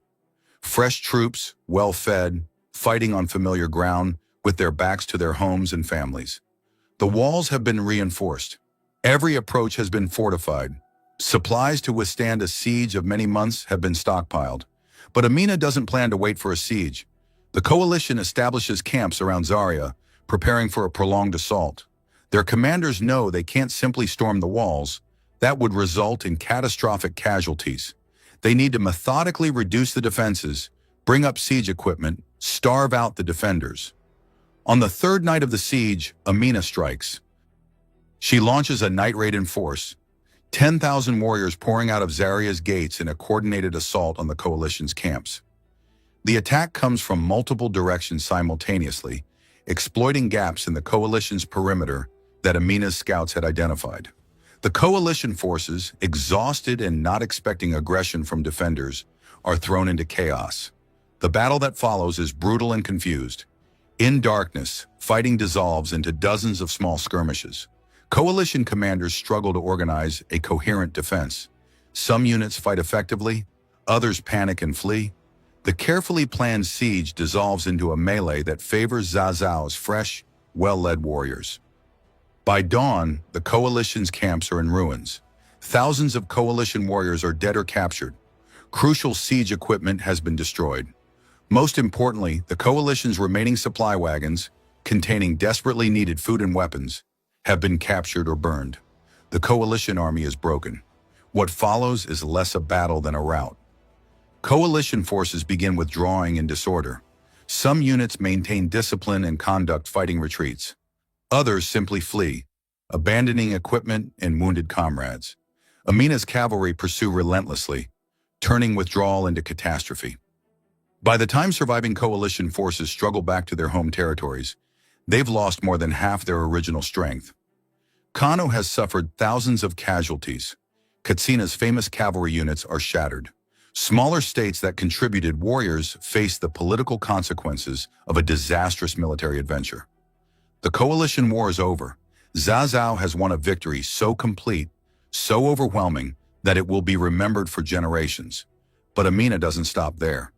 Fresh troops, well-fed, fighting on familiar ground with their backs to their homes and families. The walls have been reinforced. Every approach has been fortified. Supplies to withstand a siege of many months have been stockpiled. But Amina doesn't plan to wait for a siege. The coalition establishes camps around Zaria, preparing for a prolonged assault. Their commanders know they can't simply storm the walls. That would result in catastrophic casualties. They need to methodically reduce the defenses, bring up siege equipment, starve out the defenders. On the third night of the siege, Amina strikes. She launches a night raid in force, 10,000 warriors pouring out of Zaria's gates in a coordinated assault on the coalition's camps. The attack comes from multiple directions simultaneously, exploiting gaps in the coalition's perimeter that Amina's scouts had identified. The coalition forces, exhausted and not expecting aggression from defenders, are thrown into chaos. The battle that follows is brutal and confused. In darkness, fighting dissolves into dozens of small skirmishes. Coalition commanders struggle to organize a coherent defense. Some units fight effectively, others panic and flee. The carefully planned siege dissolves into a melee that favors Zazao's fresh, well-led warriors. By dawn, the coalition's camps are in ruins. Thousands of coalition warriors are dead or captured. Crucial siege equipment has been destroyed. Most importantly, the coalition's remaining supply wagons, containing desperately needed food and weapons, have been captured or burned. The coalition army is broken. What follows is less a battle than a rout. Coalition forces begin withdrawing in disorder. Some units maintain discipline and conduct fighting retreats. Others simply flee, abandoning equipment and wounded comrades. Amina's cavalry pursue relentlessly, turning withdrawal into catastrophe. By the time surviving coalition forces struggle back to their home territories, they've lost more than half their original strength. Kano has suffered thousands of casualties. Katsina's famous cavalry units are shattered. Smaller states that contributed warriors face the political consequences of a disastrous military adventure. The coalition war is over. Zazao has won a victory so complete, so overwhelming, that it will be remembered for generations. But Amina doesn't stop there.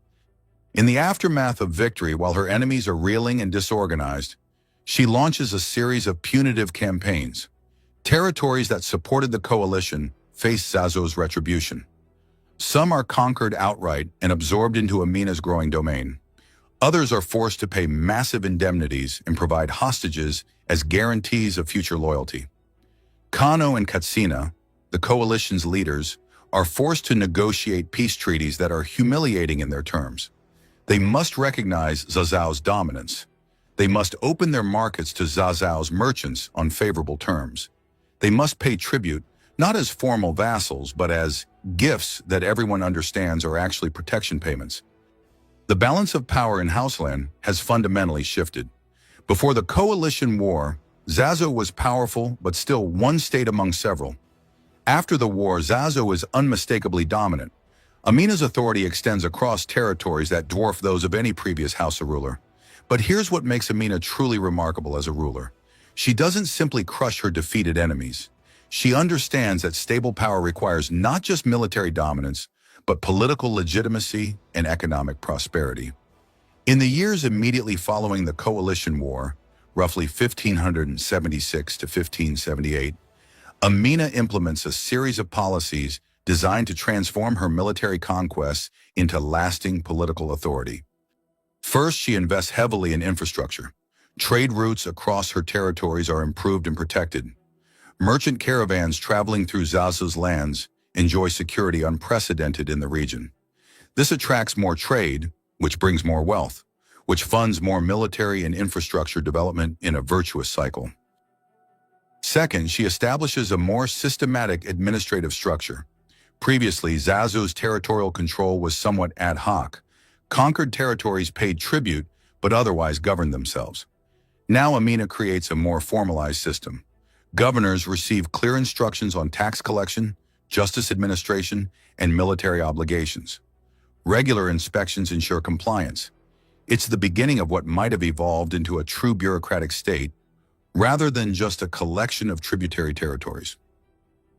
In the aftermath of victory, while her enemies are reeling and disorganized, she launches a series of punitive campaigns. Territories that supported the coalition face Zazo's retribution. Some are conquered outright and absorbed into Amina's growing domain. Others are forced to pay massive indemnities and provide hostages as guarantees of future loyalty. Kano and Katsina, the coalition's leaders, are forced to negotiate peace treaties that are humiliating in their terms. They must recognize Zazao's dominance. They must open their markets to Zazao's merchants on favorable terms. They must pay tribute, not as formal vassals, but as gifts that everyone understands are actually protection payments. The balance of power in Hausaland has fundamentally shifted. Before the coalition war, Zazo was powerful, but still one state among several. After the war, Zazo is unmistakably dominant. Amina's authority extends across territories that dwarf those of any previous Hausa ruler. But here's what makes Amina truly remarkable as a ruler. She doesn't simply crush her defeated enemies. She understands that stable power requires not just military dominance, but political legitimacy and economic prosperity. In the years immediately following the coalition war, roughly 1576 to 1578, Amina implements a series of policies designed to transform her military conquests into lasting political authority. First, she invests heavily in infrastructure. Trade routes across her territories are improved and protected. Merchant caravans traveling through Zazo's lands enjoy security unprecedented in the region. This attracts more trade, which brings more wealth, which funds more military and infrastructure development in a virtuous cycle. Second, she establishes a more systematic administrative structure. Previously, Zazo's territorial control was somewhat ad hoc. Conquered territories paid tribute, but otherwise governed themselves. Now Amina creates a more formalized system. Governors receive clear instructions on tax collection, justice administration, and military obligations. Regular inspections ensure compliance. It's the beginning of what might have evolved into a true bureaucratic state, rather than just a collection of tributary territories.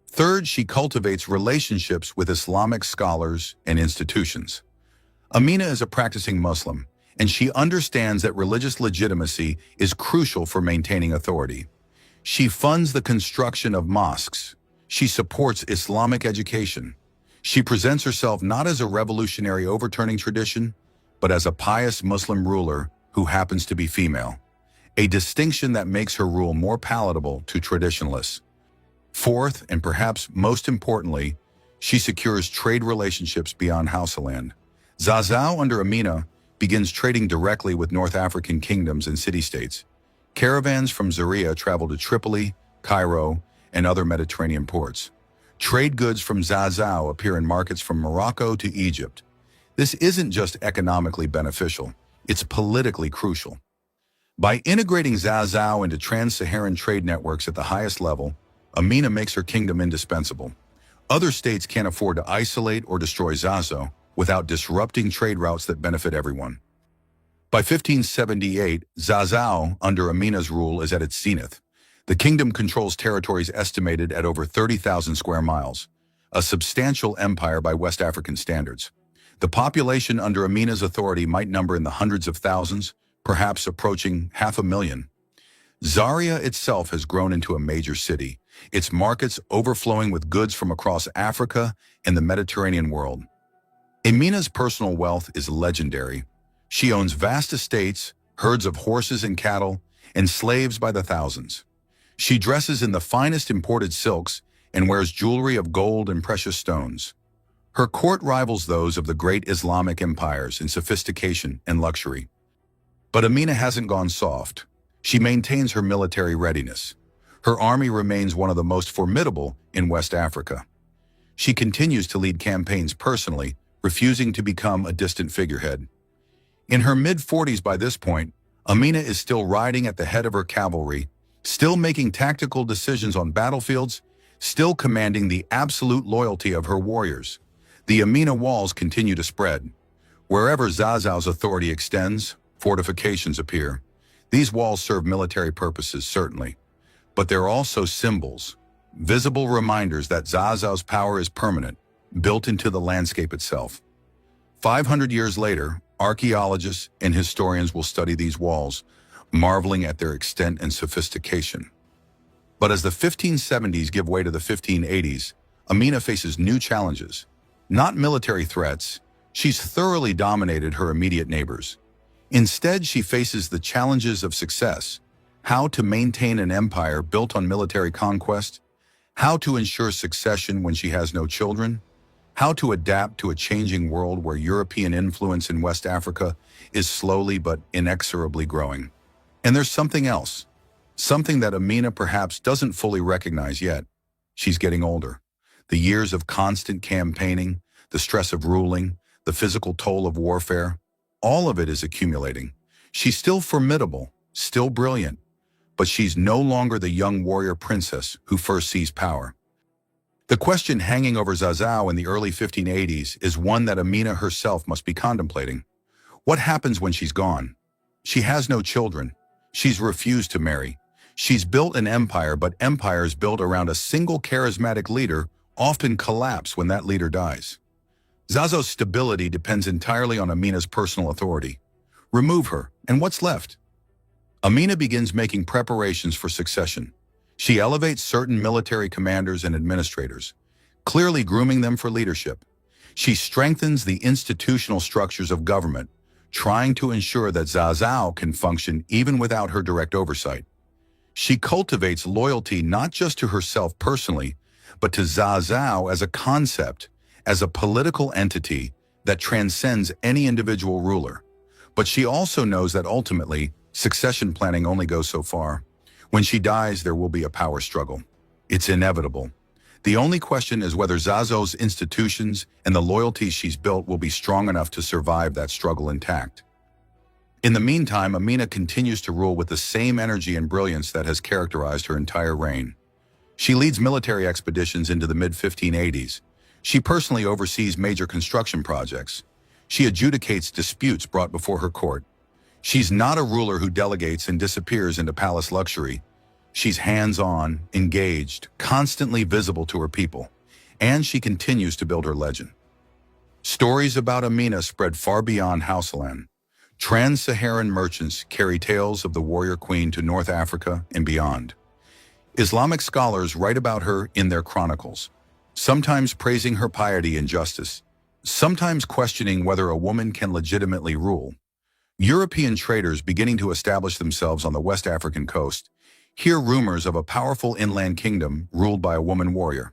Third, she cultivates relationships with Islamic scholars and institutions. Amina is a practicing Muslim, and she understands that religious legitimacy is crucial for maintaining authority. She funds the construction of mosques. She supports Islamic education. She presents herself not as a revolutionary overturning tradition, but as a pious Muslim ruler who happens to be female, a distinction that makes her rule more palatable to traditionalists. Fourth, and perhaps most importantly, she secures trade relationships beyond Hausaland. Zazao under Amina begins trading directly with North African kingdoms and city-states. Caravans from Zaria travel to Tripoli, Cairo, and other Mediterranean ports. Trade goods from Zazzau appear in markets from Morocco to Egypt. This isn't just economically beneficial, it's politically crucial. By integrating Zazzau into trans-Saharan trade networks at the highest level, Amina makes her kingdom indispensable. Other states can't afford to isolate or destroy Zazzau without disrupting trade routes that benefit everyone. By 1578, Zazzau, under Amina's rule, is at its zenith. The kingdom controls territories estimated at over 30,000 square miles, a substantial empire by West African standards. The population under Amina's authority might number in the hundreds of thousands, perhaps approaching 500,000. Zaria itself has grown into a major city, its markets overflowing with goods from across Africa and the Mediterranean world. Amina's personal wealth is legendary. She owns vast estates, herds of horses and cattle, and slaves by the thousands. She dresses in the finest imported silks and wears jewelry of gold and precious stones. Her court rivals those of the great Islamic empires in sophistication and luxury. But Amina hasn't gone soft. She maintains her military readiness. Her army remains one of the most formidable in West Africa. She continues to lead campaigns personally, refusing to become a distant figurehead. In her mid-40s by this point, Amina is still riding at the head of her cavalry, still making tactical decisions on battlefields, still commanding the absolute loyalty of her warriors. The Amina walls continue to spread. Wherever Zazzau's authority extends, fortifications appear. These walls serve military purposes, certainly, but they're also symbols, visible reminders that Zazzau's power is permanent, built into the landscape itself. 500 years later, archaeologists and historians will study these walls, marveling at their extent and sophistication. But as the 1570s give way to the 1580s, Amina faces new challenges. Not military threats, she's thoroughly dominated her immediate neighbors. Instead, she faces the challenges of success: how to maintain an empire built on military conquest, how to ensure succession when she has no children, how to adapt to a changing world where European influence in West Africa is slowly but inexorably growing. And there's something else, something that Amina perhaps doesn't fully recognize yet. She's getting older. The years of constant campaigning, the stress of ruling, the physical toll of warfare, all of it is accumulating. She's still formidable, still brilliant, but she's no longer the young warrior princess who first seized power. The question hanging over Zazzau in the early 1580s is one that Amina herself must be contemplating. What happens when she's gone? She has no children. She's refused to marry. She's built an empire, but empires built around a single charismatic leader often collapse when that leader dies. Zazzau's stability depends entirely on Amina's personal authority. Remove her, and what's left? Amina begins making preparations for succession. She elevates certain military commanders and administrators, clearly grooming them for leadership. She strengthens the institutional structures of government, trying to ensure that Zazzau can function even without her direct oversight. She cultivates loyalty not just to herself personally, but to Zazzau as a concept, as a political entity that transcends any individual ruler. But she also knows that ultimately, succession planning only goes so far. When she dies, there will be a power struggle. It's inevitable. The only question is whether Zazzau's institutions and the loyalties she's built will be strong enough to survive that struggle intact. In the meantime, Amina continues to rule with the same energy and brilliance that has characterized her entire reign. She leads military expeditions into the mid-1580s. She personally oversees major construction projects. She adjudicates disputes brought before her court. She's not a ruler who delegates and disappears into palace luxury. She's hands-on, engaged, constantly visible to her people, and she continues to build her legend. Stories about Amina spread far beyond Hausa. Trans-Saharan merchants carry tales of the warrior queen to North Africa and beyond. Islamic scholars write about her in their chronicles, sometimes praising her piety and justice, sometimes questioning whether a woman can legitimately rule. European traders beginning to establish themselves on the West African coast hear rumors of a powerful inland kingdom ruled by a woman warrior.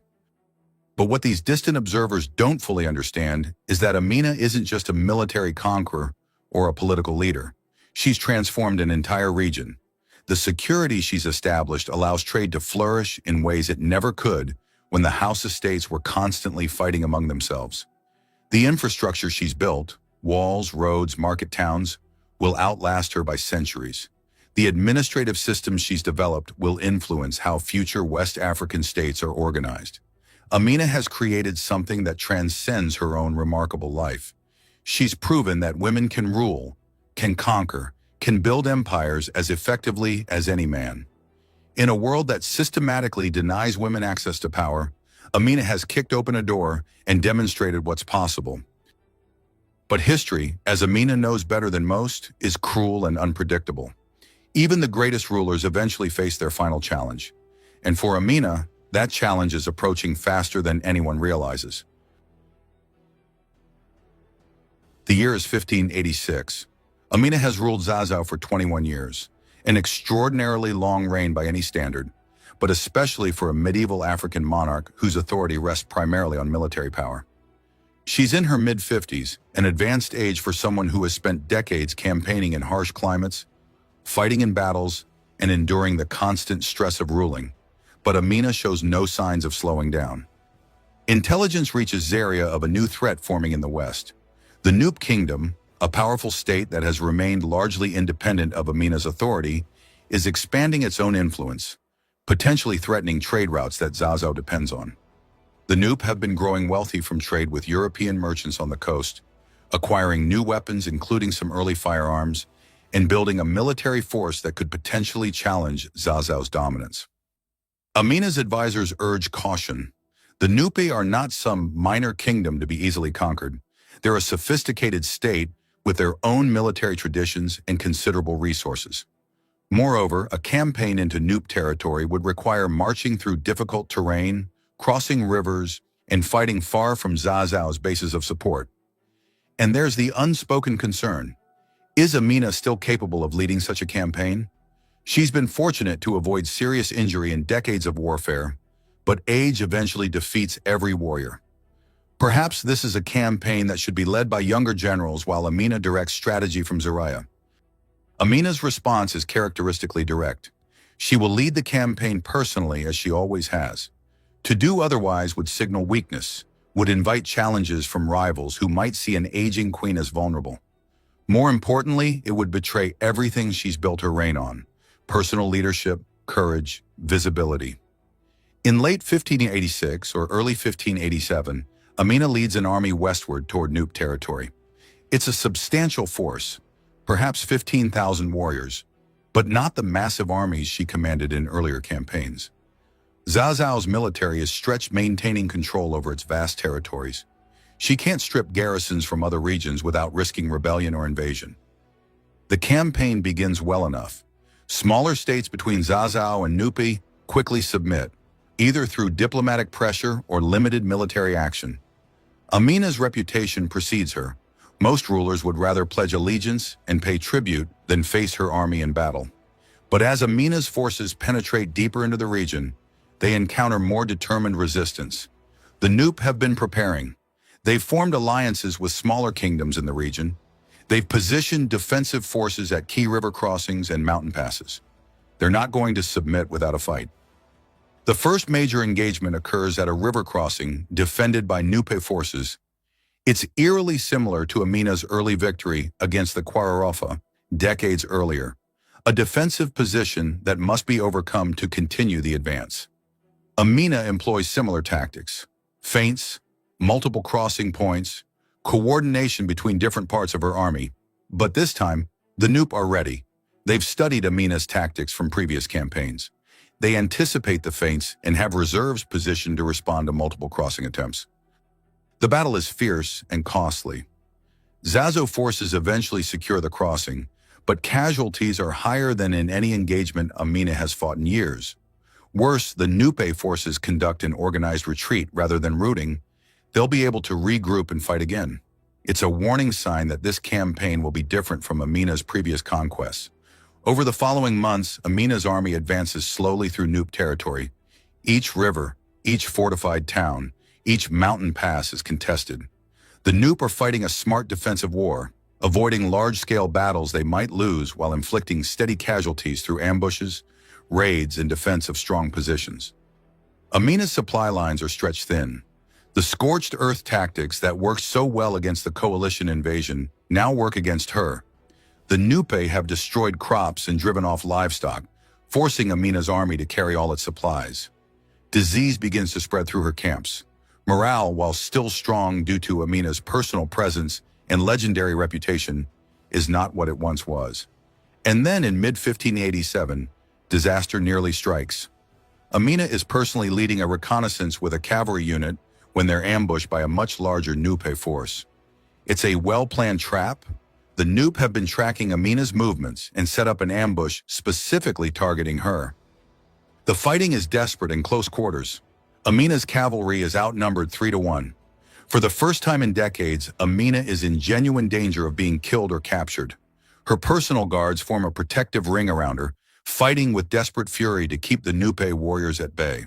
But what these distant observers don't fully understand is that Amina isn't just a military conqueror or a political leader. She's transformed an entire region. The security she's established allows trade to flourish in ways it never could when the Hausa states were constantly fighting among themselves. The infrastructure she's built, walls, roads, market towns, will outlast her by centuries. The administrative systems she's developed will influence how future West African states are organized. Amina has created something that transcends her own remarkable life. She's proven that women can rule, can conquer, can build empires as effectively as any man. In a world that systematically denies women access to power, Amina has kicked open a door and demonstrated what's possible. But history, as Amina knows better than most, is cruel and unpredictable. Even the greatest rulers eventually face their final challenge. And for Amina, that challenge is approaching faster than anyone realizes. The year is 1586. Amina has ruled Zazzau for 21 years, an extraordinarily long reign by any standard, but especially for a medieval African monarch whose authority rests primarily on military power. She's in her mid-50s, an advanced age for someone who has spent decades campaigning in harsh climates, fighting in battles, and enduring the constant stress of ruling. But Amina shows no signs of slowing down. Intelligence reaches Zaria of a new threat forming in the west. The Nupe Kingdom, a powerful state that has remained largely independent of Amina's authority, is expanding its own influence, potentially threatening trade routes that Zazzau depends on. The Nupe have been growing wealthy from trade with European merchants on the coast, acquiring new weapons including some early firearms, and building a military force that could potentially challenge Zazzau's dominance. Amina's advisors urge caution. The Nupe are not some minor kingdom to be easily conquered. They're a sophisticated state with their own military traditions and considerable resources. Moreover, a campaign into Nupe territory would require marching through difficult terrain, crossing rivers, and fighting far from Zazzau's bases of support. And there's the unspoken concern. Is Amina still capable of leading such a campaign? She's been fortunate to avoid serious injury in decades of warfare, but age eventually defeats every warrior. Perhaps this is a campaign that should be led by younger generals while Amina directs strategy from Zaria. Amina's response is characteristically direct. She will lead the campaign personally as she always has. To do otherwise would signal weakness, would invite challenges from rivals who might see an aging queen as vulnerable. More importantly, it would betray everything she's built her reign on: personal leadership, courage, visibility. In late 1586 or early 1587, Amina leads an army westward toward Nupe territory. It's a substantial force, perhaps 15,000 warriors, but not the massive armies she commanded in earlier campaigns. Zazzau's military is stretched, maintaining control over its vast territories. She can't strip garrisons from other regions without risking rebellion or invasion. The campaign begins well enough. Smaller states between Zazzau and Nupe quickly submit, either through diplomatic pressure or limited military action. Amina's reputation precedes her. Most rulers would rather pledge allegiance and pay tribute than face her army in battle. But as Amina's forces penetrate deeper into the region, they encounter more determined resistance. The Nupe have been preparing. They've formed alliances with smaller kingdoms in the region. They've positioned defensive forces at key river crossings and mountain passes. They're not going to submit without a fight. The first major engagement occurs at a river crossing defended by Nupe forces. It's eerily similar to Amina's early victory against the Kwararofa decades earlier, a defensive position that must be overcome to continue the advance. Amina employs similar tactics: feints, multiple crossing points, coordination between different parts of her army. But this time, the Nupe are ready. They've studied Amina's tactics from previous campaigns. They anticipate the feints and have reserves positioned to respond to multiple crossing attempts. The battle is fierce and costly. Zazzau forces eventually secure the crossing, but casualties are higher than in any engagement Amina has fought in years. Worse, the Nupe forces conduct an organized retreat rather than routing. They'll be able to regroup and fight again. It's a warning sign that this campaign will be different from Amina's previous conquests. Over the following months, Amina's army advances slowly through Nupe territory. Each river, each fortified town, each mountain pass is contested. The Nupe are fighting a smart defensive war. avoiding large-scale battles they might lose while inflicting steady casualties through ambushes, raids, and defense of strong positions. Amina's supply lines are stretched thin. The scorched earth tactics that worked so well against the coalition invasion now work against her. The Nupe have destroyed crops and driven off livestock, forcing Amina's army to carry all its supplies. Disease begins to spread through her camps. Morale, while still strong due to Amina's personal presence and legendary reputation, is not what it once was. And then in mid-1587, disaster nearly strikes. Amina is personally leading a reconnaissance with a cavalry unit when they're ambushed by a much larger Nupe force. It's a well-planned trap. The Nupe have been tracking Amina's movements and set up an ambush specifically targeting her. The fighting is desperate in close quarters. Amina's cavalry is outnumbered 3-1. For the first time in decades, Amina is in genuine danger of being killed or captured. Her personal guards form a protective ring around her, fighting with desperate fury to keep the Nupe warriors at bay.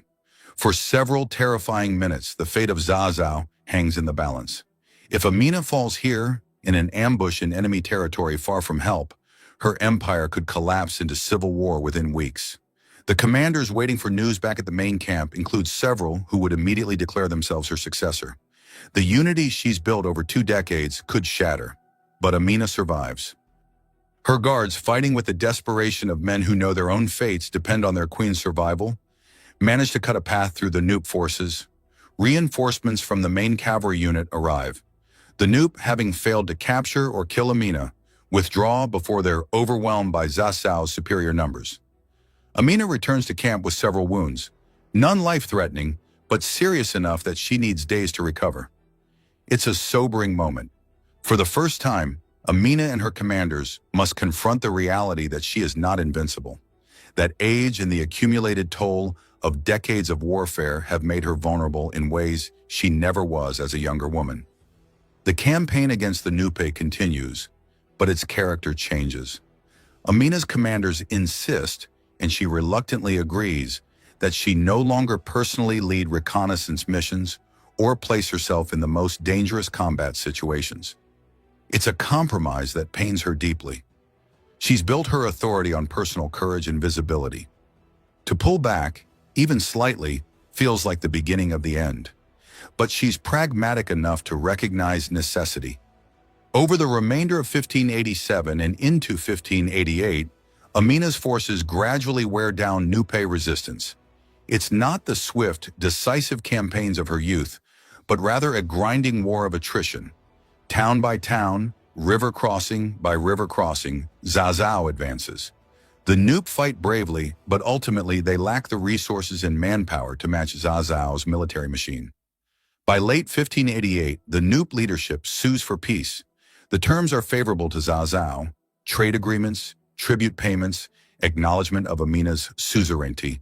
For several terrifying minutes, the fate of Zazao hangs in the balance. If Amina falls here, in an ambush in enemy territory far from help, her empire could collapse into civil war within weeks. The commanders waiting for news back at the main camp include several who would immediately declare themselves her successor. The unity she's built over 2 decades could shatter, but Amina survives. Her guards, fighting with the desperation of men who know their own fates depend on their queen's survival, manage to cut a path through the Nupe forces. Reinforcements from the main cavalry unit arrive. The Nupe, having failed to capture or kill Amina, withdraw before they're overwhelmed by Zasao's superior numbers. Amina returns to camp with several wounds, none life-threatening, but serious enough that she needs days to recover. It's a sobering moment. For the first time, Amina and her commanders must confront the reality that she is not invincible, that age and the accumulated toll of decades of warfare have made her vulnerable in ways she never was as a younger woman. The campaign against the Nupe continues, but its character changes. Amina's commanders insist, and she reluctantly agrees, that she no longer personally lead reconnaissance missions or place herself in the most dangerous combat situations. It's a compromise that pains her deeply. She's built her authority on personal courage and visibility. To pull back, even slightly, feels like the beginning of the end. But she's pragmatic enough to recognize necessity. Over the remainder of 1587 and into 1588, Amina's forces gradually wear down Nupe resistance. It's not the swift, decisive campaigns of her youth, but rather a grinding war of attrition. Town by town, river crossing by river crossing, Zazao advances. The Nupe fight bravely, but ultimately they lack the resources and manpower to match Zazao's military machine. By late 1588, the Nupe leadership sues for peace. The terms are favorable to Zazao: trade agreements, tribute payments, acknowledgement of Amina's suzerainty,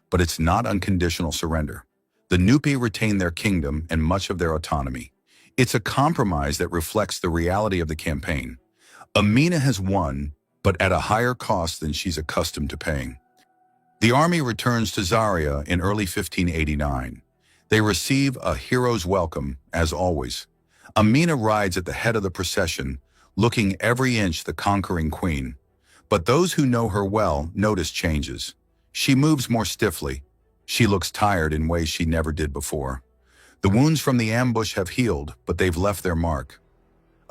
but it's not unconditional surrender. The Nupe retain their kingdom and much of their autonomy. It's a compromise that reflects the reality of the campaign. Amina has won, but at a higher cost than she's accustomed to paying. The army returns to Zaria in early 1589. They receive a hero's welcome, as always. Amina rides at the head of the procession, looking every inch the conquering queen. But those who know her well notice changes. She moves more stiffly. She looks tired in ways she never did before. The wounds from the ambush have healed, but they've left their mark.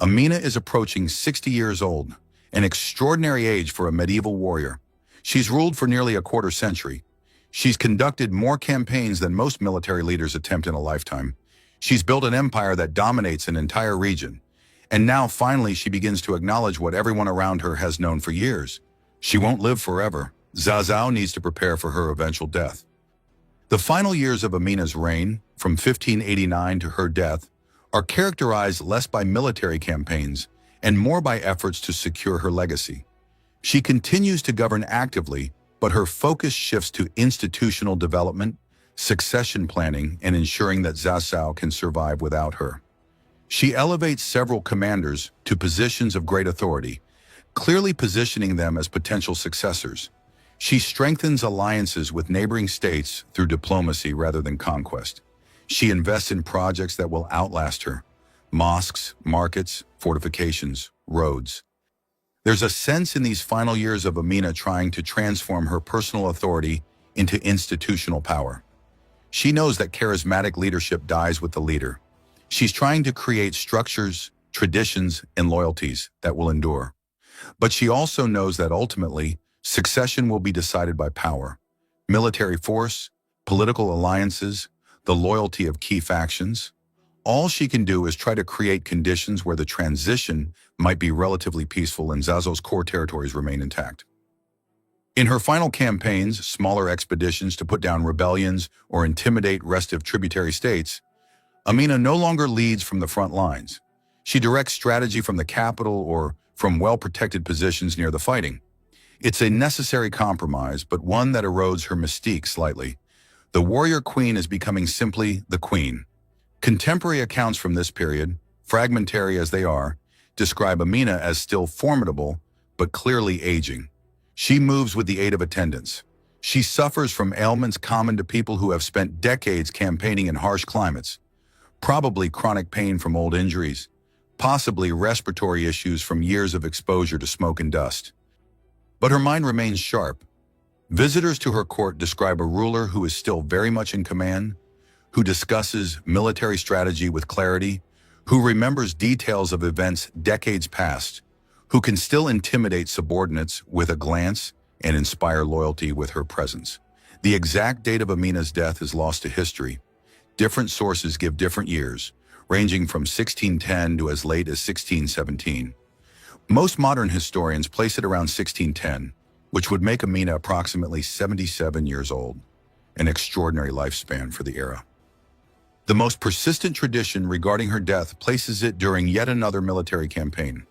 Amina is approaching 60 years old, an extraordinary age for a medieval warrior. She's ruled for nearly a quarter century. She's conducted more campaigns than most military leaders attempt in a lifetime. She's built an empire that dominates an entire region. And now finally she begins to acknowledge what everyone around her has known for years. She won't live forever. Zazao needs to prepare for her eventual death. The final years of Amina's reign, from 1589 to her death, are characterized less by military campaigns and more by efforts to secure her legacy. She continues to govern actively, but her focus shifts to institutional development, succession planning, and ensuring that Zazao can survive without her. She elevates several commanders to positions of great authority, clearly positioning them as potential successors. She strengthens alliances with neighboring states through diplomacy rather than conquest. She invests in projects that will outlast her, mosques, markets, fortifications, roads. There's a sense in these final years of Amina trying to transform her personal authority into institutional power. She knows that charismatic leadership dies with the leader. She's trying to create structures, traditions, and loyalties that will endure. But she also knows that ultimately, succession will be decided by power, military force, political alliances, the loyalty of key factions. All she can do is try to create conditions where the transition might be relatively peaceful and Zazo's core territories remain intact. In her final campaigns, smaller expeditions to put down rebellions or intimidate restive tributary states, Amina no longer leads from the front lines. She directs strategy from the capital or from well-protected positions near the fighting. It's a necessary compromise, but one that erodes her mystique slightly. The warrior queen is becoming simply the queen. Contemporary accounts from this period, fragmentary as they are, describe Amina as still formidable, but clearly aging. She moves with the aid of attendants. She suffers from ailments common to people who have spent decades campaigning in harsh climates, probably chronic pain from old injuries, possibly respiratory issues from years of exposure to smoke and dust. But her mind remains sharp. Visitors to her court describe a ruler who is still very much in command, who discusses military strategy with clarity, who remembers details of events decades past, who can still intimidate subordinates with a glance and inspire loyalty with her presence. The exact date of Amina's death is lost to history. Different sources give different years, ranging from 1610 to as late as 1617. Most modern historians place it around 1610, which would make Amina approximately 77 years old, an extraordinary lifespan for the era. The most persistent tradition regarding her death places it during yet another military campaign.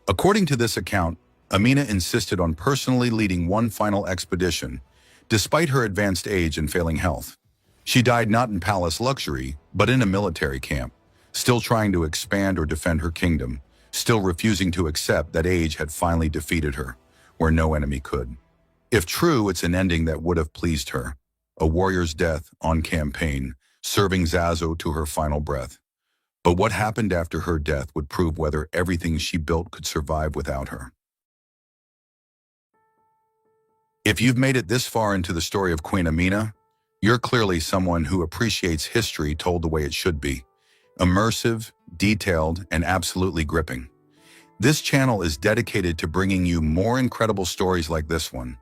According to this account, Amina insisted on personally leading one final expedition, despite her advanced age and failing health. She died not in palace luxury, but in a military camp, still trying to expand or defend her kingdom, still refusing to accept that age had finally defeated her, where no enemy could. If true, it's an ending that would have pleased her, a warrior's death on campaign, serving Zazo to her final breath. But what happened after her death would prove whether everything she built could survive without her. If you've made it this far into the story of Queen Amina, you're clearly someone who appreciates history told the way it should be. Immersive, detailed, and absolutely gripping. This channel is dedicated to bringing you more incredible stories like this one,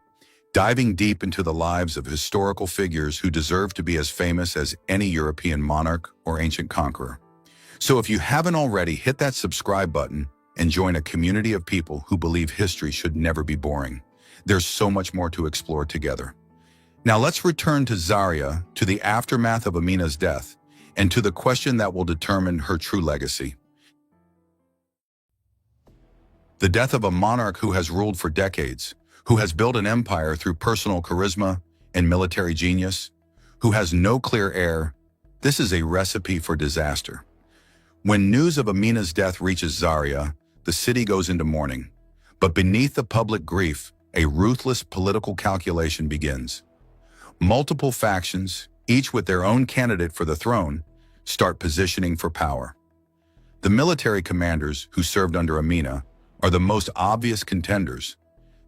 diving deep into the lives of historical figures who deserve to be as famous as any European monarch or ancient conqueror. So if you haven't already, hit that subscribe button and join a community of people who believe history should never be boring. There's so much more to explore together. Now let's return to Zaria, to the aftermath of Amina's death, and to the question that will determine her true legacy. The death of a monarch who has ruled for decades, who has built an empire through personal charisma and military genius, who has no clear heir, this is a recipe for disaster. When news of Amina's death reaches Zaria, the city goes into mourning. But beneath the public grief, a ruthless political calculation begins. Multiple factions, each with their own candidate for the throne, start positioning for power. The military commanders who served under Amina are the most obvious contenders.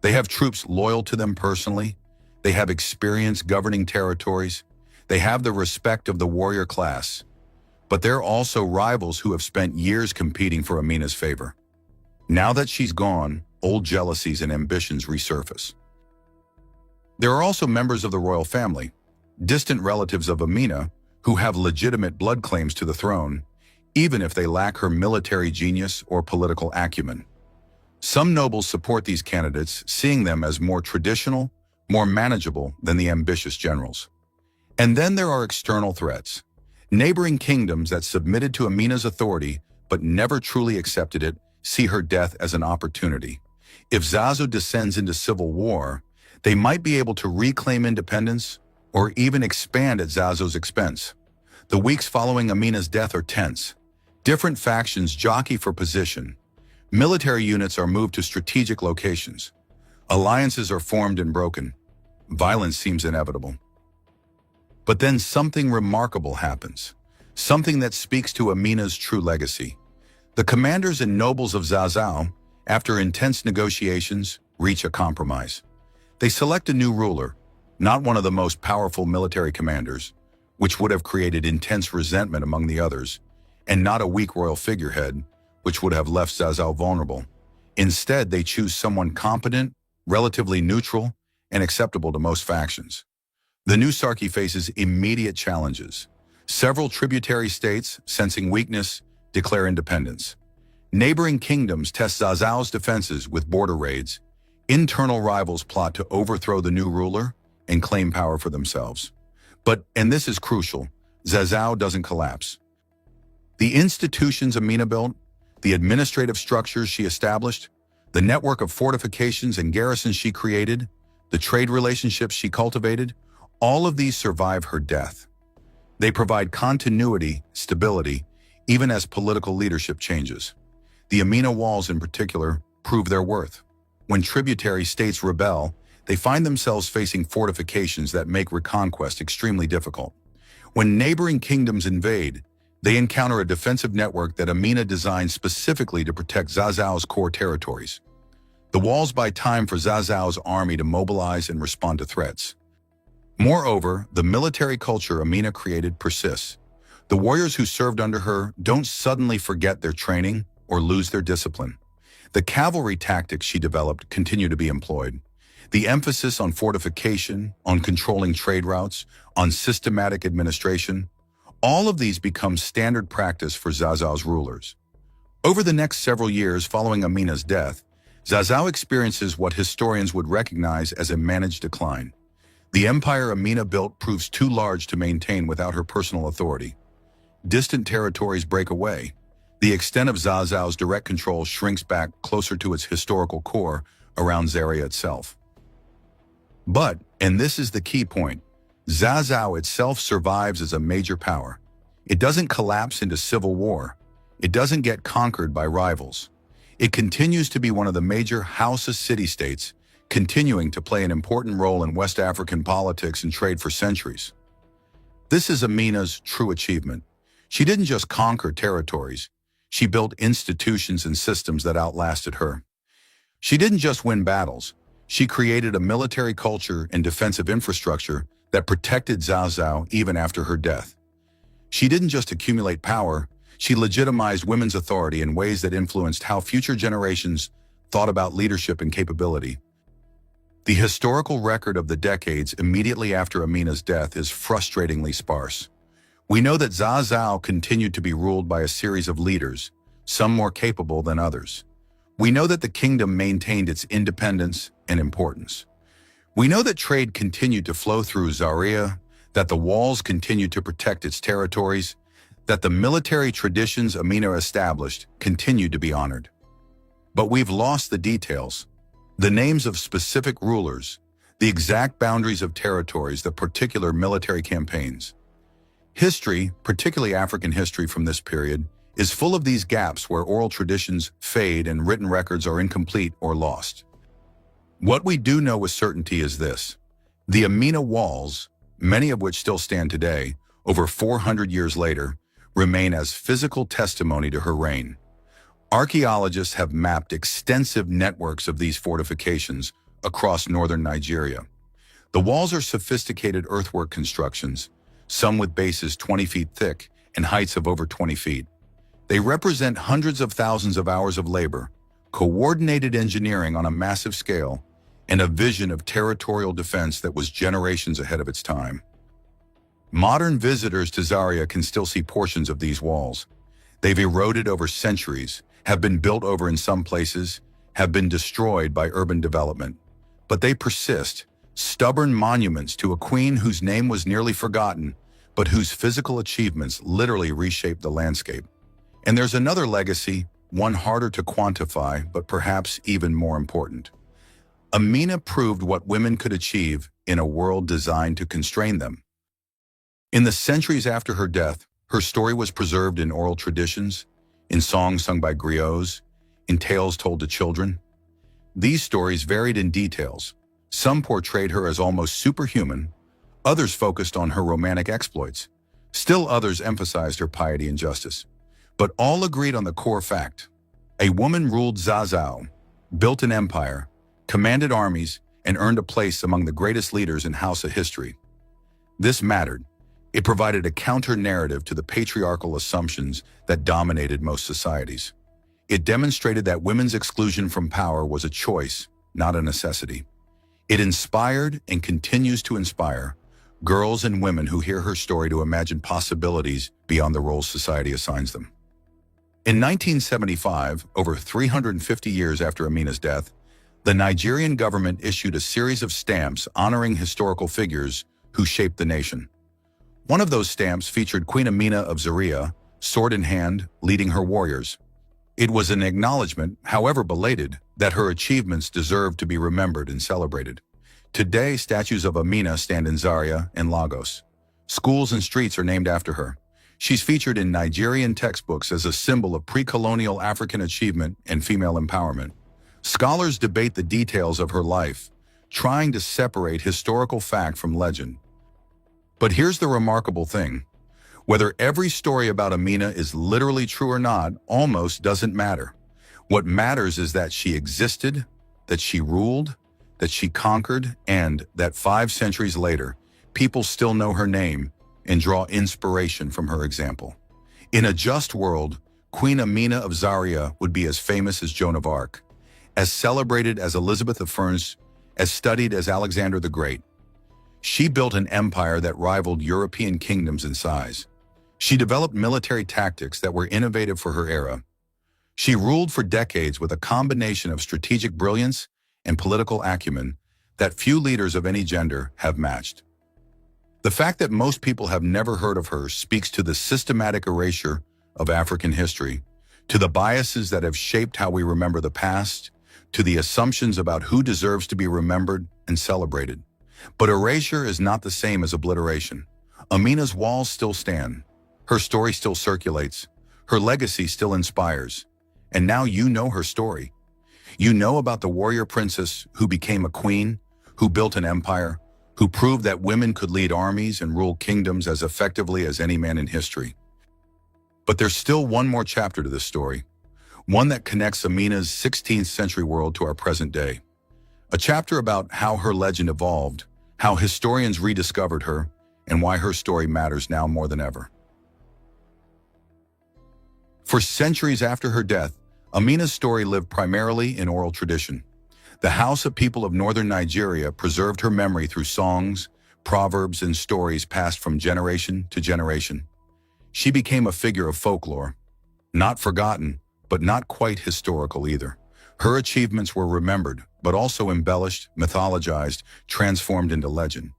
They have troops loyal to them personally. They have experience governing territories. They have the respect of the warrior class. But they're also rivals who have spent years competing for Amina's favor. Now that she's gone, old jealousies and ambitions resurface. There are also members of the royal family, distant relatives of Amina, who have legitimate blood claims to the throne, even if they lack her military genius or political acumen. Some nobles support these candidates, seeing them as more traditional, more manageable than the ambitious generals. And then there are external threats. Neighboring kingdoms that submitted to Amina's authority but never truly accepted it see her death as an opportunity. If Zazo descends into civil war, they might be able to reclaim independence or even expand at Zazo's expense. The weeks following Amina's death are tense. Different factions jockey for position. Military units are moved to strategic locations. Alliances are formed and broken. Violence seems inevitable. But then something remarkable happens. Something that speaks to Amina's true legacy. The commanders and nobles of Zazao, after intense negotiations, reach a compromise. They select a new ruler, not one of the most powerful military commanders, which would have created intense resentment among the others, and not a weak royal figurehead, which would have left Zazao vulnerable. Instead, they choose someone competent, relatively neutral, and acceptable to most factions. The new Sarki faces immediate challenges. Several tributary states, sensing weakness, declare independence. Neighboring kingdoms test Zazao's defenses with border raids. Internal rivals plot to overthrow the new ruler and claim power for themselves. But, and this is crucial, Zazao doesn't collapse. The institutions Amina built, the administrative structures she established, the network of fortifications and garrisons she created, the trade relationships she cultivated, all of these survive her death. They provide continuity, stability, even as political leadership changes. The Amina walls in particular prove their worth. When tributary states rebel, they find themselves facing fortifications that make reconquest extremely difficult. When neighboring kingdoms invade, they encounter a defensive network that Amina designed specifically to protect Zazao's core territories. The walls buy time for Zazao's army to mobilize and respond to threats. Moreover, the military culture Amina created persists. The warriors who served under her don't suddenly forget their training or lose their discipline. The cavalry tactics she developed continue to be employed. The emphasis on fortification, on controlling trade routes, on systematic administration, all of these become standard practice for Zazao's rulers. Over the next several years following Amina's death, Zazao experiences what historians would recognize as a managed decline. The empire Amina built proves too large to maintain without her personal authority. Distant territories break away. The extent of Zazao's direct control shrinks back closer to its historical core around Zaria itself. But, and this is the key point, Zazao itself survives as a major power. It doesn't collapse into civil war. It doesn't get conquered by rivals. It continues to be one of the major Hausa city-states, continuing to play an important role in West African politics and trade for centuries. This is Amina's true achievement. She didn't just conquer territories. She built institutions and systems that outlasted her. She didn't just win battles. She created a military culture and defensive infrastructure that protected Zazao even after her death. She didn't just accumulate power, she legitimized women's authority in ways that influenced how future generations thought about leadership and capability. The historical record of the decades immediately after Amina's death is frustratingly sparse. We know that Zazao continued to be ruled by a series of leaders, some more capable than others. We know that the kingdom maintained its independence and importance. We know that trade continued to flow through Zaria, that the walls continued to protect its territories, that the military traditions Amina established continued to be honored. But we've lost the details, the names of specific rulers, the exact boundaries of territories, the particular military campaigns. History, particularly African history from this period, is full of these gaps where oral traditions fade and written records are incomplete or lost. What we do know with certainty is this. The Amina walls, many of which still stand today, over 400 years later, remain as physical testimony to her reign. Archaeologists have mapped extensive networks of these fortifications across northern Nigeria. The walls are sophisticated earthwork constructions, some with bases 20 feet thick and heights of over 20 feet. They represent hundreds of thousands of hours of labor, coordinated engineering on a massive scale, and a vision of territorial defense that was generations ahead of its time. Modern visitors to Zaria can still see portions of these walls. They've eroded over centuries, have been built over in some places, have been destroyed by urban development. But they persist, stubborn monuments to a queen whose name was nearly forgotten, but whose physical achievements literally reshaped the landscape. And there's another legacy, one harder to quantify, but perhaps even more important. Amina proved what women could achieve in a world designed to constrain them. In the centuries after her death, her story was preserved in oral traditions, in songs sung by griots, in tales told to children. These stories varied in details. Some portrayed her as almost superhuman, others focused on her romantic exploits. Still others emphasized her piety and justice. but all agreed on the core fact. A woman ruled Zazzau, built an empire, commanded armies, and earned a place among the greatest leaders in Hausa history. This mattered. It provided a counter-narrative to the patriarchal assumptions that dominated most societies. It demonstrated that women's exclusion from power was a choice, not a necessity. It inspired and continues to inspire girls and women who hear her story to imagine possibilities beyond the roles society assigns them. In 1975, over 350 years after Amina's death, the Nigerian government issued a series of stamps honoring historical figures who shaped the nation. One of those stamps featured Queen Amina of Zaria, sword in hand, leading her warriors. It was an acknowledgement, however belated, that her achievements deserved to be remembered and celebrated. Today, statues of Amina stand in Zaria and Lagos. Schools and streets are named after her. She's featured in Nigerian textbooks as a symbol of pre-colonial African achievement and female empowerment. Scholars debate the details of her life, trying to separate historical fact from legend. But here's the remarkable thing. Whether every story about Amina is literally true or not almost doesn't matter. What matters is that she existed, that she ruled, that she conquered, and that 5 centuries later, people still know her name and draw inspiration from her example. In a just world, Queen Amina of Zaria would be as famous as Joan of Arc, as celebrated as Elizabeth I, as studied as Alexander the Great. She built an empire that rivaled European kingdoms in size. She developed military tactics that were innovative for her era. She ruled for decades with a combination of strategic brilliance and political acumen that few leaders of any gender have matched. The fact that most people have never heard of her speaks to the systematic erasure of African history, to the biases that have shaped how we remember the past, to the assumptions about who deserves to be remembered and celebrated. But erasure is not the same as obliteration. Amina's walls still stand. Her story still circulates. Her legacy still inspires. And now you know her story. You know about the warrior princess who became a queen, who built an empire, who proved that women could lead armies and rule kingdoms as effectively as any man in history. But there's still one more chapter to this story, one that connects Amina's 16th century world to our present day. A chapter about how her legend evolved, how historians rediscovered her, and why her story matters now more than ever. For centuries after her death, Amina's story lived primarily in oral tradition. The Hausa people of northern Nigeria preserved her memory through songs, proverbs, and stories passed from generation to generation. She became a figure of folklore, not forgotten, but not quite historical either. Her achievements were remembered, but also embellished, mythologized, transformed into legend.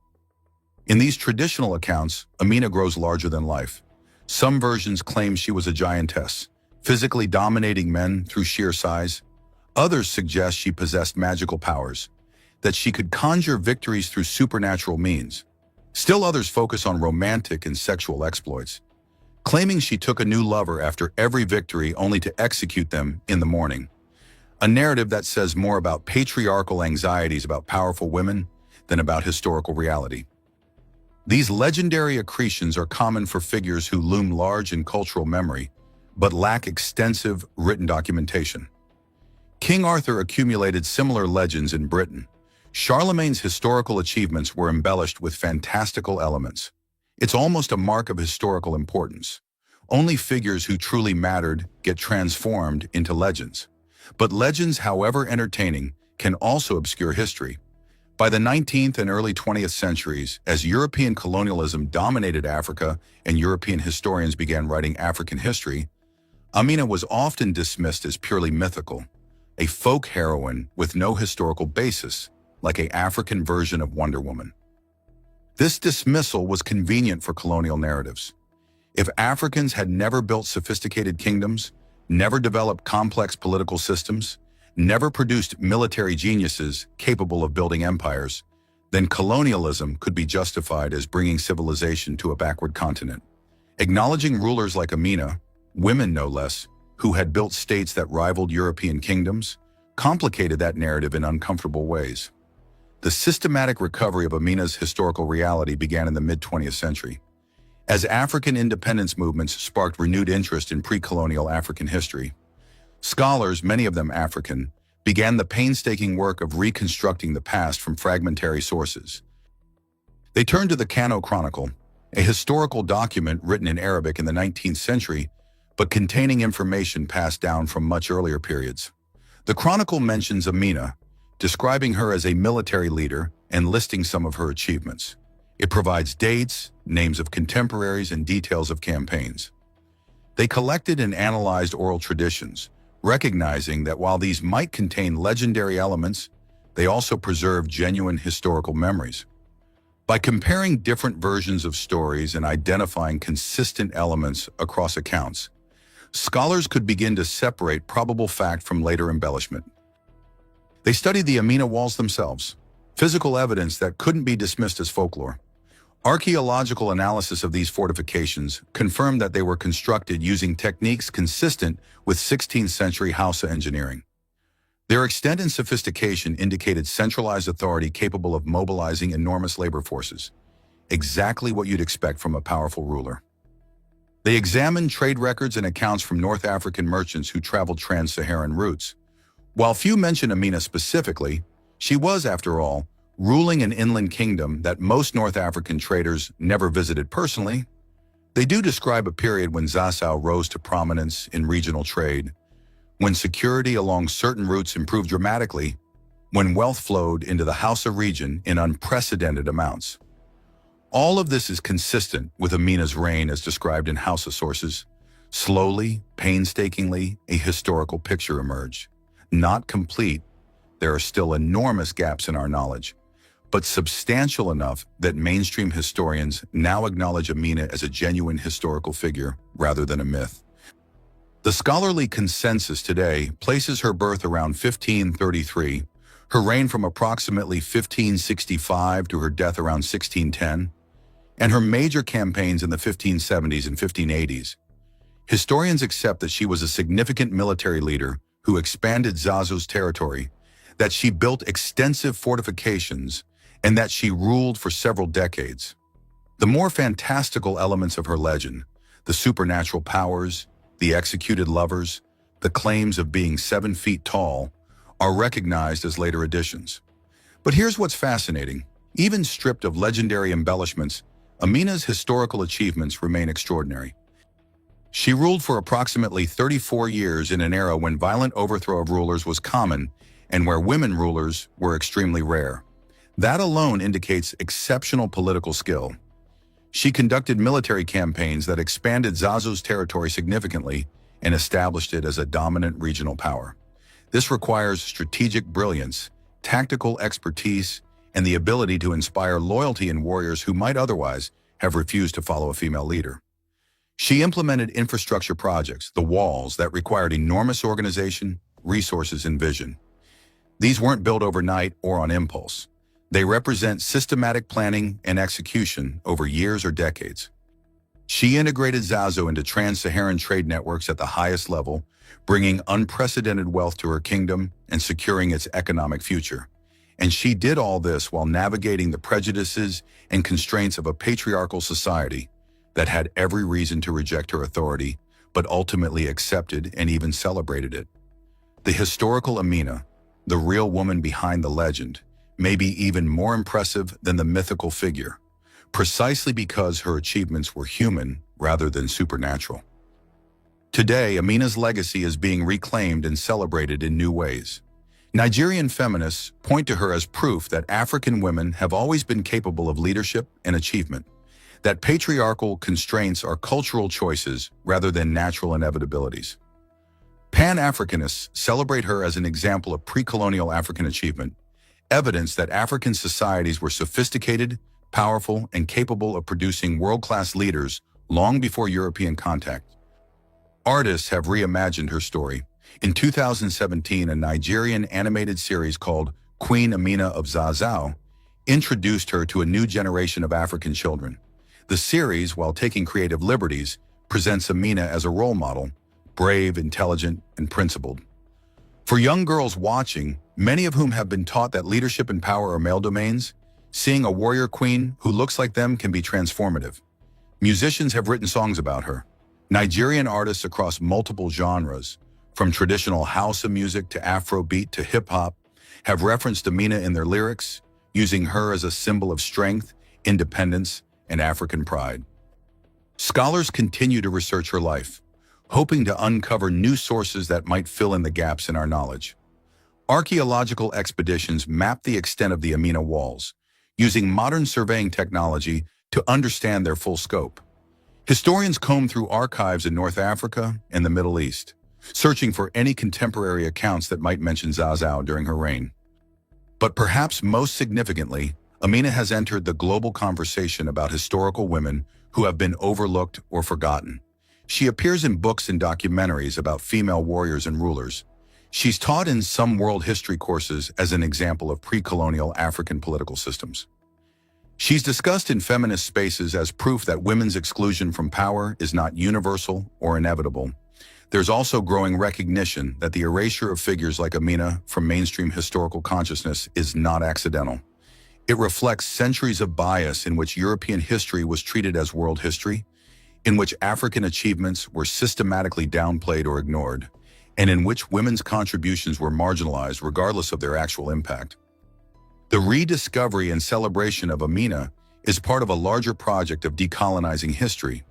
In these traditional accounts, Amina grows larger than life. Some versions claim she was a giantess, physically dominating men through sheer size. Others suggest she possessed magical powers, that she could conjure victories through supernatural means. Still others focus on romantic and sexual exploits, claiming she took a new lover after every victory only to execute them in the morning. A narrative that says more about patriarchal anxieties about powerful women than about historical reality. These legendary accretions are common for figures who loom large in cultural memory, but lack extensive written documentation. King Arthur accumulated similar legends in Britain. Charlemagne's historical achievements were embellished with fantastical elements. It's almost a mark of historical importance. Only figures who truly mattered get transformed into legends. But legends, however entertaining, can also obscure history. By the 19th and early 20th centuries, as European colonialism dominated Africa and European historians began writing African history, Amina was often dismissed as purely mythical, a folk heroine with no historical basis, like an African version of Wonder Woman. This dismissal was convenient for colonial narratives. If Africans had never built sophisticated kingdoms, never developed complex political systems, never produced military geniuses capable of building empires, then colonialism could be justified as bringing civilization to a backward continent. Acknowledging rulers like Amina, women no less, who had built states that rivaled European kingdoms, complicated that narrative in uncomfortable ways. The systematic recovery of Amina's historical reality began in the mid-20th century. As African independence movements sparked renewed interest in pre-colonial African history, scholars, many of them African, began the painstaking work of reconstructing the past from fragmentary sources. They turned to the History Chronicle, a historical document written in Arabic in the 19th century, but containing information passed down from much earlier periods. The Chronicle mentions Amina, describing her as a military leader and listing some of her achievements. It provides dates, names of contemporaries, and details of campaigns. They collected and analyzed oral traditions, recognizing that while these might contain legendary elements, they also preserve genuine historical memories. By comparing different versions of stories and identifying consistent elements across accounts, scholars could begin to separate probable fact from later embellishment. They studied the Amina walls themselves, physical evidence that couldn't be dismissed as folklore. Archaeological analysis of these fortifications confirmed that they were constructed using techniques consistent with 16th century Hausa engineering. Their extent and sophistication indicated centralized authority capable of mobilizing enormous labor forces, exactly what you'd expect from a powerful ruler. They examined trade records and accounts from North African merchants who traveled trans-Saharan routes. While few mention Amina specifically, she was, after all, ruling an inland kingdom that most North African traders never visited personally. They do describe a period when Zazzau rose to prominence in regional trade, when security along certain routes improved dramatically, when wealth flowed into the Hausa region in unprecedented amounts. All of this is consistent with Amina's reign as described in Hausa sources. Slowly, painstakingly, a historical picture emerged. Not complete, there are still enormous gaps in our knowledge, but substantial enough that mainstream historians now acknowledge Amina as a genuine historical figure rather than a myth. The scholarly consensus today places her birth around 1533, her reign from approximately 1565 to her death around 1610, and her major campaigns in the 1570s and 1580s. Historians accept that she was a significant military leader who expanded Zazzau's territory, that she built extensive fortifications, and that she ruled for several decades. The more fantastical elements of her legend, the supernatural powers, the executed lovers, the claims of being 7 feet tall, are recognized as later additions. But here's what's fascinating. Even stripped of legendary embellishments, Amina's historical achievements remain extraordinary. She ruled for approximately 34 years in an era when violent overthrow of rulers was common and where women rulers were extremely rare. That alone indicates exceptional political skill. She conducted military campaigns that expanded Zazzau's territory significantly and established it as a dominant regional power. This requires strategic brilliance, tactical expertise, and the ability to inspire loyalty in warriors who might otherwise have refused to follow a female leader. She implemented infrastructure projects, the walls, that required enormous organization, resources, and vision. These weren't built overnight or on impulse. They represent systematic planning and execution over years or decades. She integrated Zazzau into trans-Saharan trade networks at the highest level, bringing unprecedented wealth to her kingdom and securing its economic future. And she did all this while navigating the prejudices and constraints of a patriarchal society that had every reason to reject her authority, but ultimately accepted and even celebrated it. The historical Amina, the real woman behind the legend, may be even more impressive than the mythical figure, precisely because her achievements were human rather than supernatural. Today, Amina's legacy is being reclaimed and celebrated in new ways. Nigerian feminists point to her as proof that African women have always been capable of leadership and achievement, that patriarchal constraints are cultural choices rather than natural inevitabilities. Pan-Africanists celebrate her as an example of pre-colonial African achievement, evidence that African societies were sophisticated, powerful, and capable of producing world-class leaders long before European contact. Artists have reimagined her story. In 2017, a Nigerian animated series called Queen Amina of Zaria introduced her to a new generation of African children. The series, while taking creative liberties, presents Amina as a role model, brave, intelligent, and principled. For young girls watching, many of whom have been taught that leadership and power are male domains, seeing a warrior queen who looks like them can be transformative. Musicians have written songs about her. Nigerian artists across multiple genres, from traditional Hausa music to Afrobeat to hip-hop, have referenced Amina in their lyrics, using her as a symbol of strength, independence, and African pride. Scholars continue to research her life, hoping to uncover new sources that might fill in the gaps in our knowledge. Archaeological expeditions map the extent of the Amina walls, using modern surveying technology to understand their full scope. Historians comb through archives in North Africa and the Middle East, searching for any contemporary accounts that might mention Zaza during her reign. But perhaps most significantly, Amina has entered the global conversation about historical women who have been overlooked or forgotten. She appears in books and documentaries about female warriors and rulers. She's taught in some world history courses as an example of pre-colonial African political systems. She's discussed in feminist spaces as proof that women's exclusion from power is not universal or inevitable. There's also growing recognition that the erasure of figures like Amina from mainstream historical consciousness is not accidental. It reflects centuries of bias in which European history was treated as world history, in which African achievements were systematically downplayed or ignored, and in which women's contributions were marginalized regardless of their actual impact. The rediscovery and celebration of Amina is part of a larger project of decolonizing history,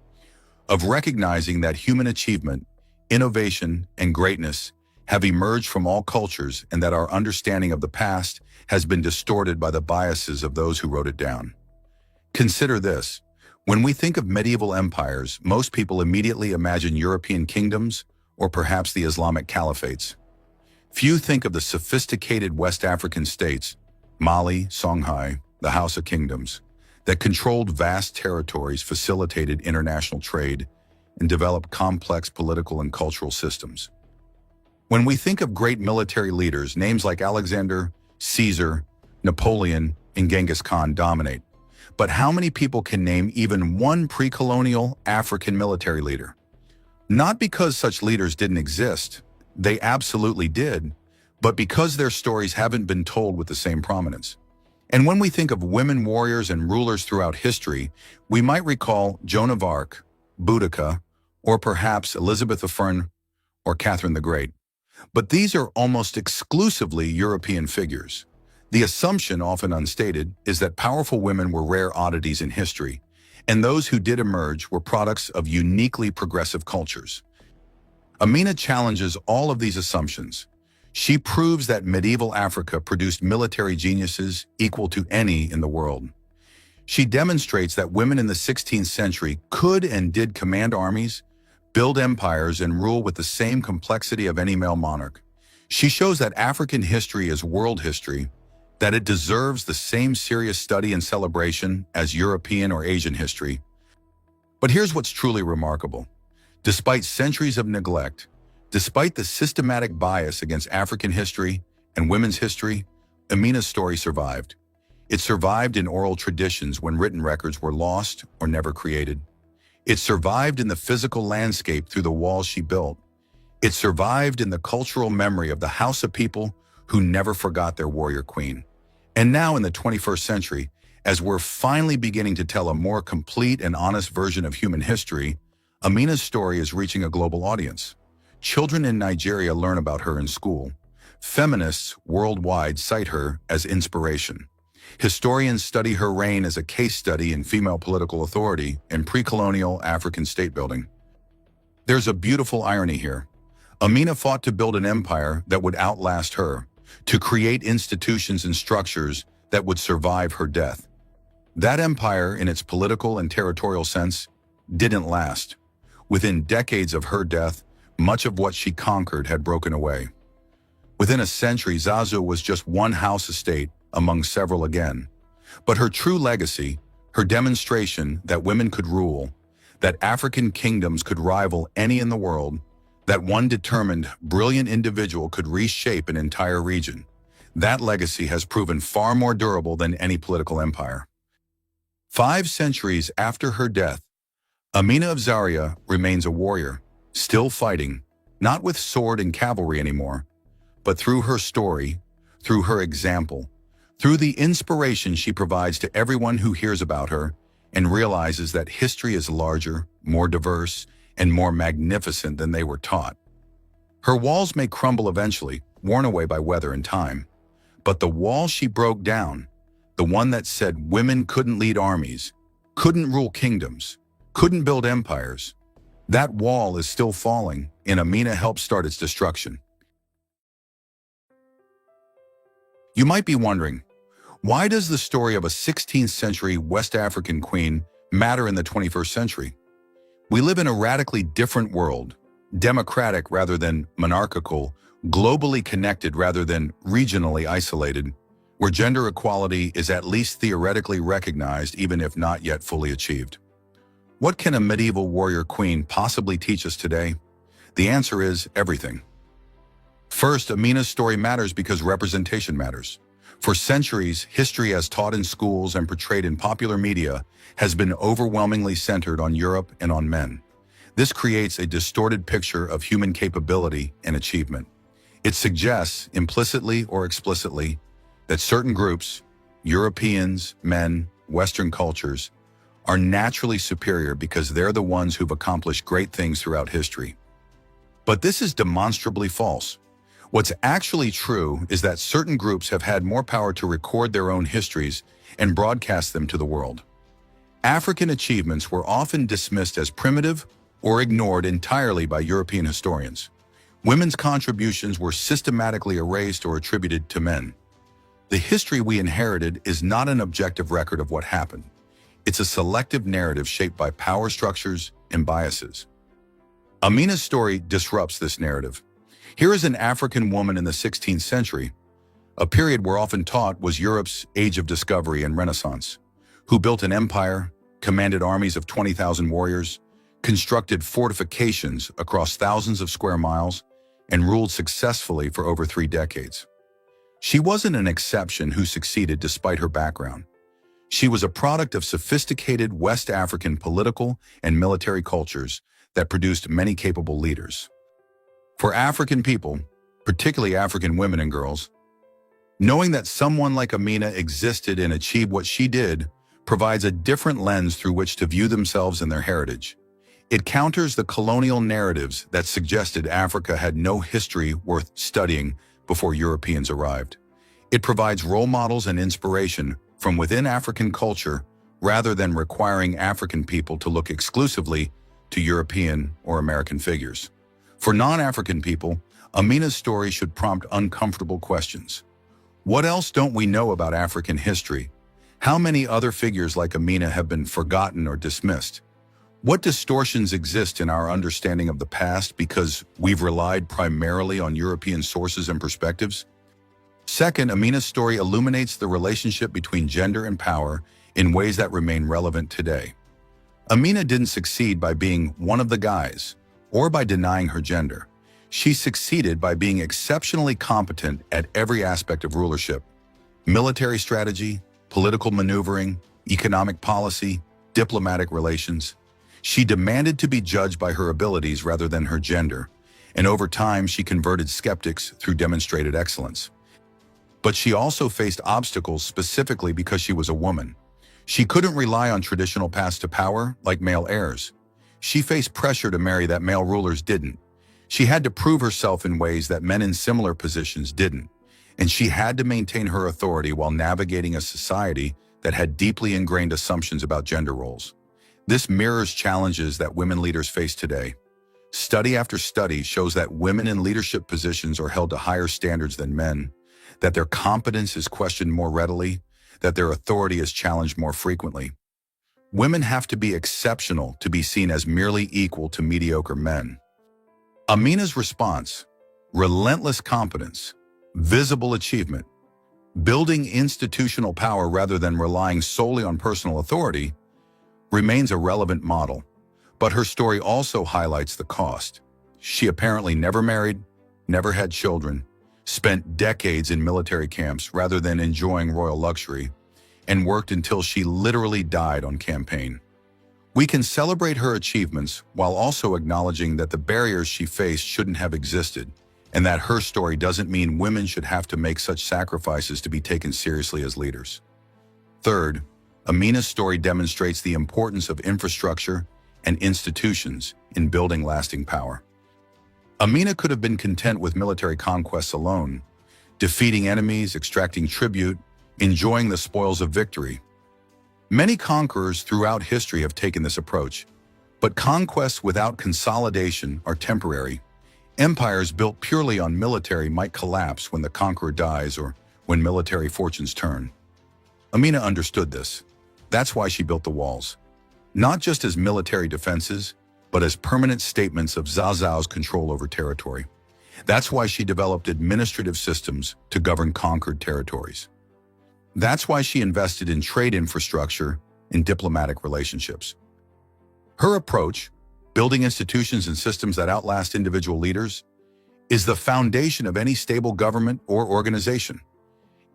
of recognizing that human achievement, innovation, and greatness have emerged from all cultures and that our understanding of the past has been distorted by the biases of those who wrote it down. Consider this. When we think of medieval empires, most people immediately imagine European kingdoms or perhaps the Islamic caliphates. Few think of the sophisticated West African states, Mali, Songhai, the Hausa kingdoms, that controlled vast territories, facilitated international trade, and developed complex political and cultural systems. When we think of great military leaders, names like Alexander, Caesar, Napoleon, and Genghis Khan dominate. But how many people can name even one pre-colonial African military leader? Not because such leaders didn't exist, they absolutely did, but because their stories haven't been told with the same prominence. And when we think of women warriors and rulers throughout history, we might recall Joan of Arc, Boudica, or perhaps Elizabeth of Fern or Catherine the Great. But these are almost exclusively European figures. The assumption, often unstated, is that powerful women were rare oddities in history, and those who did emerge were products of uniquely progressive cultures. Amina challenges all of these assumptions. She proves that medieval Africa produced military geniuses equal to any in the world. She demonstrates that women in the 16th century could and did command armies, build empires, and rule with the same complexity of any male monarch. She shows that African history is world history, that it deserves the same serious study and celebration as European or Asian history. But here's what's truly remarkable. Despite centuries of neglect, despite the systematic bias against African history and women's history, Amina's story survived. It survived in oral traditions when written records were lost or never created. It survived in the physical landscape through the walls she built. It survived in the cultural memory of the Hausa people who never forgot their warrior queen. And now in the 21st century, as we're finally beginning to tell a more complete and honest version of human history, Amina's story is reaching a global audience. Children in Nigeria learn about her in school. Feminists worldwide cite her as inspiration. Historians study her reign as a case study in female political authority and pre-colonial African state building. There's a beautiful irony here. Amina fought to build an empire that would outlast her, to create institutions and structures that would survive her death. That empire, in its political and territorial sense, didn't last. Within decades of her death, much of what she conquered had broken away. Within a century, Zazu was just one house estate among several again. But her true legacy, her demonstration that women could rule, that African kingdoms could rival any in the world, that one determined, brilliant individual could reshape an entire region, that legacy has proven far more durable than any political empire. 5 centuries after her death, Amina of Zaria remains a warrior, still fighting, not with sword and cavalry anymore, but through her story, through her example, through the inspiration she provides to everyone who hears about her, and realizes that history is larger, more diverse, and more magnificent than they were taught. Her walls may crumble eventually, worn away by weather and time. But the wall she broke down, the one that said women couldn't lead armies, couldn't rule kingdoms, couldn't build empires, that wall is still falling, and Amina helped start its destruction. You might be wondering, why does the story of a 16th century West African queen matter in the 21st century? We live in a radically different world, democratic rather than monarchical, globally connected rather than regionally isolated, where gender equality is at least theoretically recognized even if not yet fully achieved. What can a medieval warrior queen possibly teach us today? The answer is everything. First, Amina's story matters because representation matters. For centuries, history as taught in schools and portrayed in popular media has been overwhelmingly centered on Europe and on men. This creates a distorted picture of human capability and achievement. It suggests, implicitly or explicitly, that certain groups, Europeans, men, Western cultures, are naturally superior because they're the ones who've accomplished great things throughout history. But this is demonstrably false. What's actually true is that certain groups have had more power to record their own histories and broadcast them to the world. African achievements were often dismissed as primitive or ignored entirely by European historians. Women's contributions were systematically erased or attributed to men. The history we inherited is not an objective record of what happened. It's a selective narrative shaped by power structures and biases. Amina's story disrupts this narrative. Here is an African woman in the 16th century, a period we're often taught was Europe's age of discovery and renaissance, who built an empire, commanded armies of 20,000 warriors, constructed fortifications across thousands of square miles, and ruled successfully for over 3 decades. She wasn't an exception who succeeded despite her background. She was a product of sophisticated West African political and military cultures that produced many capable leaders. For African people, particularly African women and girls, knowing that someone like Amina existed and achieved what she did provides a different lens through which to view themselves and their heritage. It counters the colonial narratives that suggested Africa had no history worth studying before Europeans arrived. It provides role models and inspiration from within African culture rather than requiring African people to look exclusively to European or American figures. For non-African people, Amina's story should prompt uncomfortable questions. What else don't we know about African history? How many other figures like Amina have been forgotten or dismissed? What distortions exist in our understanding of the past because we've relied primarily on European sources and perspectives? Second, Amina's story illuminates the relationship between gender and power in ways that remain relevant today. Amina didn't succeed by being one of the guys or by denying her gender. She succeeded by being exceptionally competent at every aspect of rulership: military strategy, political maneuvering, economic policy, diplomatic relations. She demanded to be judged by her abilities rather than her gender, and over time she converted skeptics through demonstrated excellence. But she also faced obstacles specifically because she was a woman. She couldn't rely on traditional paths to power like male heirs. She faced pressure to marry that male rulers didn't. She had to prove herself in ways that men in similar positions didn't. And she had to maintain her authority while navigating a society that had deeply ingrained assumptions about gender roles. This mirrors challenges that women leaders face today. Study after study shows that women in leadership positions are held to higher standards than men, that their competence is questioned more readily, that their authority is challenged more frequently. Women have to be exceptional to be seen as merely equal to mediocre men. Amina's response: relentless competence, visible achievement, building institutional power rather than relying solely on personal authority, remains a relevant model. But her story also highlights the cost. She apparently never married, never had children, spent decades in military camps rather than enjoying royal luxury, and worked until she literally died on campaign. We can celebrate her achievements while also acknowledging that the barriers she faced shouldn't have existed, and that her story doesn't mean women should have to make such sacrifices to be taken seriously as leaders. Third, Amina's story demonstrates the importance of infrastructure and institutions in building lasting power. Amina could have been content with military conquests alone, defeating enemies, extracting tribute, enjoying the spoils of victory. Many conquerors throughout history have taken this approach, but conquests without consolidation are temporary. Empires built purely on military might collapse when the conqueror dies or when military fortunes turn. Amina understood this. That's why she built the walls, not just as military defenses, but as permanent statements of Zazao's control over territory. That's why she developed administrative systems to govern conquered territories. That's why she invested in trade infrastructure and diplomatic relationships. Her approach, building institutions and systems that outlast individual leaders, is the foundation of any stable government or organization.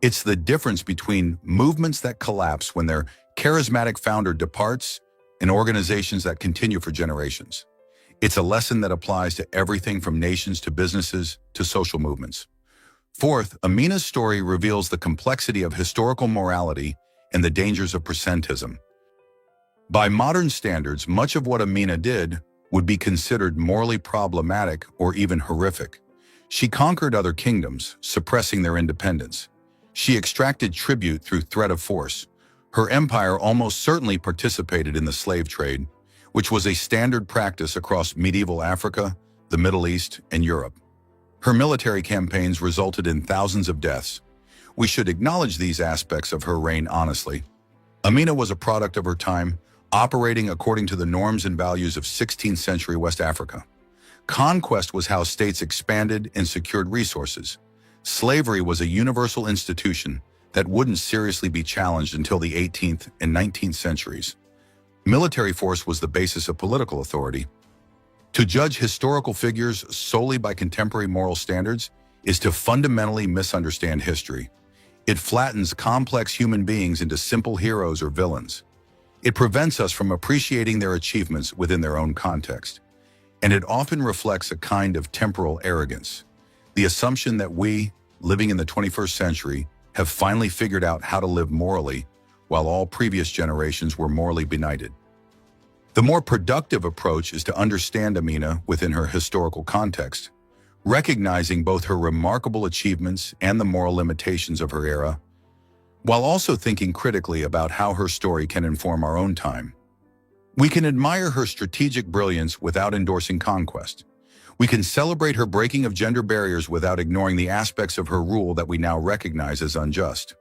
It's the difference between movements that collapse when their charismatic founder departs and organizations that continue for generations. It's a lesson that applies to everything from nations to businesses to social movements. Fourth, Amina's story reveals the complexity of historical morality and the dangers of presentism. By modern standards, much of what Amina did would be considered morally problematic or even horrific. She conquered other kingdoms, suppressing their independence. She extracted tribute through threat of force. Her empire almost certainly participated in the slave trade, which was a standard practice across medieval Africa, the Middle East, and Europe. Her military campaigns resulted in thousands of deaths. We should acknowledge these aspects of her reign honestly. Amina was a product of her time, operating according to the norms and values of 16th century West Africa. Conquest was how states expanded and secured resources. Slavery was a universal institution that wouldn't seriously be challenged until the 18th and 19th centuries. Military force was the basis of political authority. To judge historical figures solely by contemporary moral standards is to fundamentally misunderstand history. It flattens complex human beings into simple heroes or villains. It prevents us from appreciating their achievements within their own context. And it often reflects a kind of temporal arrogance, the assumption that we, living in the 21st century, have finally figured out how to live morally, while all previous generations were morally benighted. The more productive approach is to understand Amina within her historical context, recognizing both her remarkable achievements and the moral limitations of her era, while also thinking critically about how her story can inform our own time. We can admire her strategic brilliance without endorsing conquest. We can celebrate her breaking of gender barriers without ignoring the aspects of her rule that we now recognize as unjust.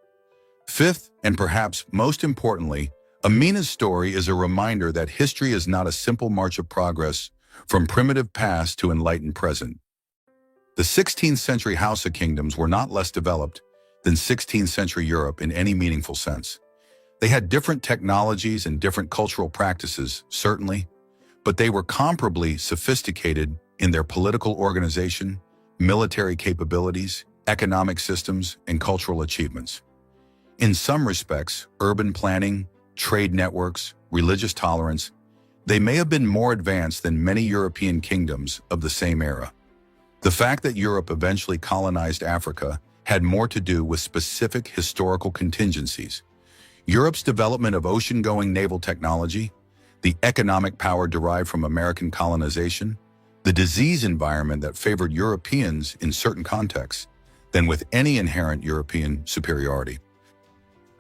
Fifth, and perhaps most importantly, Amina's story is a reminder that history is not a simple march of progress from primitive past to enlightened present. The 16th century Hausa kingdoms were not less developed than 16th century Europe in any meaningful sense. They had different technologies and different cultural practices, certainly, but they were comparably sophisticated in their political organization, military capabilities, economic systems, and cultural achievements. In some respects, urban planning, trade networks, religious tolerance, they may have been more advanced than many European kingdoms of the same era. The fact that Europe eventually colonized Africa had more to do with specific historical contingencies. Europe's development of ocean-going naval technology, the economic power derived from American colonization, the disease environment that favored Europeans in certain contexts, than with any inherent European superiority.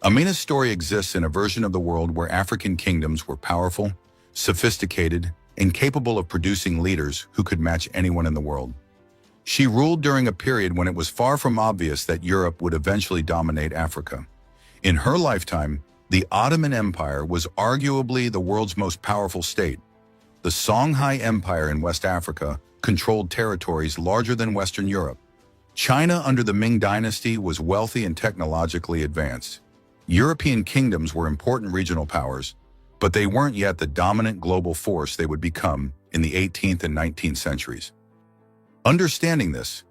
Amina's story exists in a version of the world where African kingdoms were powerful, sophisticated, and capable of producing leaders who could match anyone in the world. She ruled during a period when it was far from obvious that Europe would eventually dominate Africa. In her lifetime, the Ottoman Empire was arguably the world's most powerful state. The Songhai Empire in West Africa controlled territories larger than Western Europe. China under the Ming Dynasty was wealthy and technologically advanced. European kingdoms were important regional powers, but they weren't yet the dominant global force they would become in the 18th and 19th centuries. Understanding this,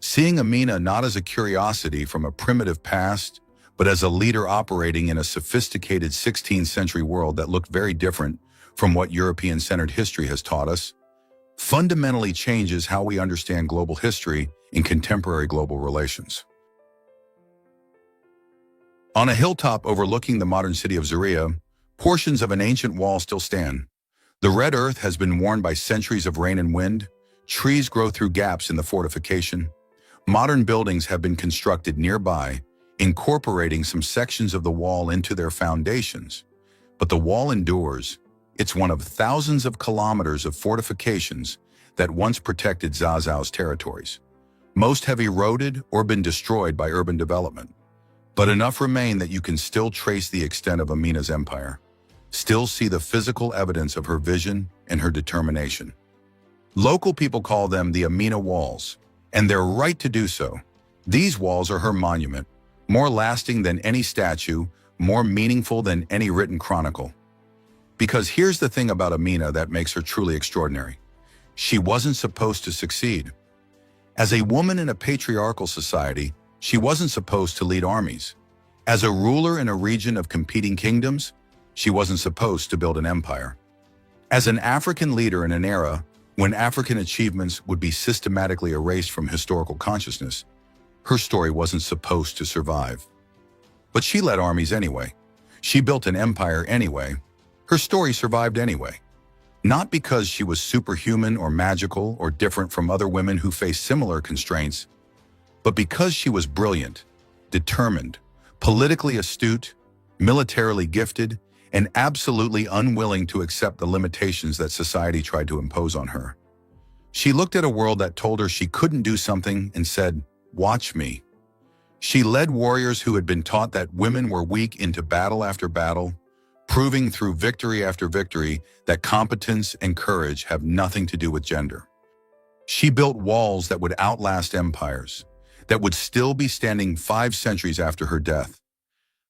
seeing Amina not as a curiosity from a primitive past, but as a leader operating in a sophisticated 16th century world that looked very different from what European-centered history has taught us, fundamentally changes how we understand global history in contemporary global relations. On a hilltop overlooking the modern city of Zaria, portions of an ancient wall still stand. The red earth has been worn by centuries of rain and wind. Trees grow through gaps in the fortification. Modern buildings have been constructed nearby, incorporating some sections of the wall into their foundations. But the wall endures. It's one of thousands of kilometers of fortifications that once protected Zazao's territories. Most have eroded or been destroyed by urban development. But enough remain that you can still trace the extent of Amina's empire, still see the physical evidence of her vision and her determination. Local people call them the Amina Walls, and they're right to do so. These walls are her monument, more lasting than any statue, more meaningful than any written chronicle. Because here's the thing about Amina that makes her truly extraordinary. She wasn't supposed to succeed. As a woman in a patriarchal society, she wasn't supposed to lead armies. As a ruler in a region of competing kingdoms, she wasn't supposed to build an empire. As an African leader in an era when African achievements would be systematically erased from historical consciousness, her story wasn't supposed to survive. But she led armies anyway. She built an empire anyway. Her story survived anyway. Not because she was superhuman or magical or different from other women who faced similar constraints, but because she was brilliant, determined, politically astute, militarily gifted, and absolutely unwilling to accept the limitations that society tried to impose on her. She looked at a world that told her she couldn't do something and said, "Watch me." She led warriors who had been taught that women were weak into battle after battle, proving through victory after victory that competence and courage have nothing to do with gender. She built walls that would outlast empires, that would still be standing 5 centuries after her death,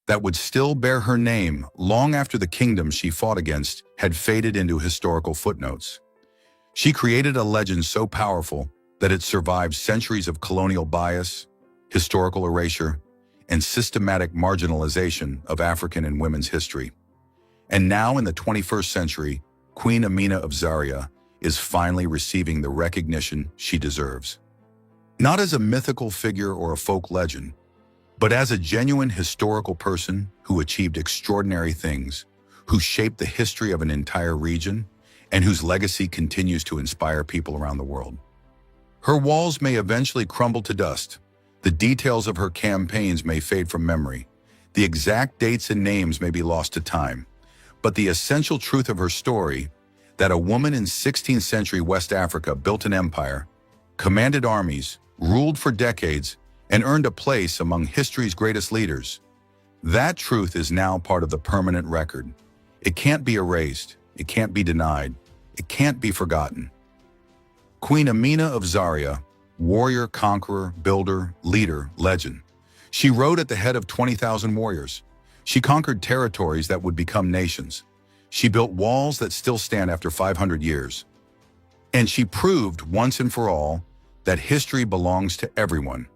that would still bear her name long after the kingdoms she fought against had faded into historical footnotes. She created a legend so powerful that it survived centuries of colonial bias, historical erasure, and systematic marginalization of African and women's history. And now in the 21st century, Queen Amina of Zaria is finally receiving the recognition she deserves. Not as a mythical figure or a folk legend, but as a genuine historical person who achieved extraordinary things, who shaped the history of an entire region, and whose legacy continues to inspire people around the world. Her walls may eventually crumble to dust. The details of her campaigns may fade from memory. The exact dates and names may be lost to time. But the essential truth of her story, that a woman in 16th century West Africa built an empire, commanded armies, ruled for decades, and earned a place among history's greatest leaders. That truth is now part of the permanent record. It can't be erased. It can't be denied. It can't be forgotten. Queen Amina of Zaria, warrior, conqueror, builder, leader, legend. She rode at the head of 20,000 warriors. She conquered territories that would become nations. She built walls that still stand after 500 years. And she proved once and for all that history belongs to everyone,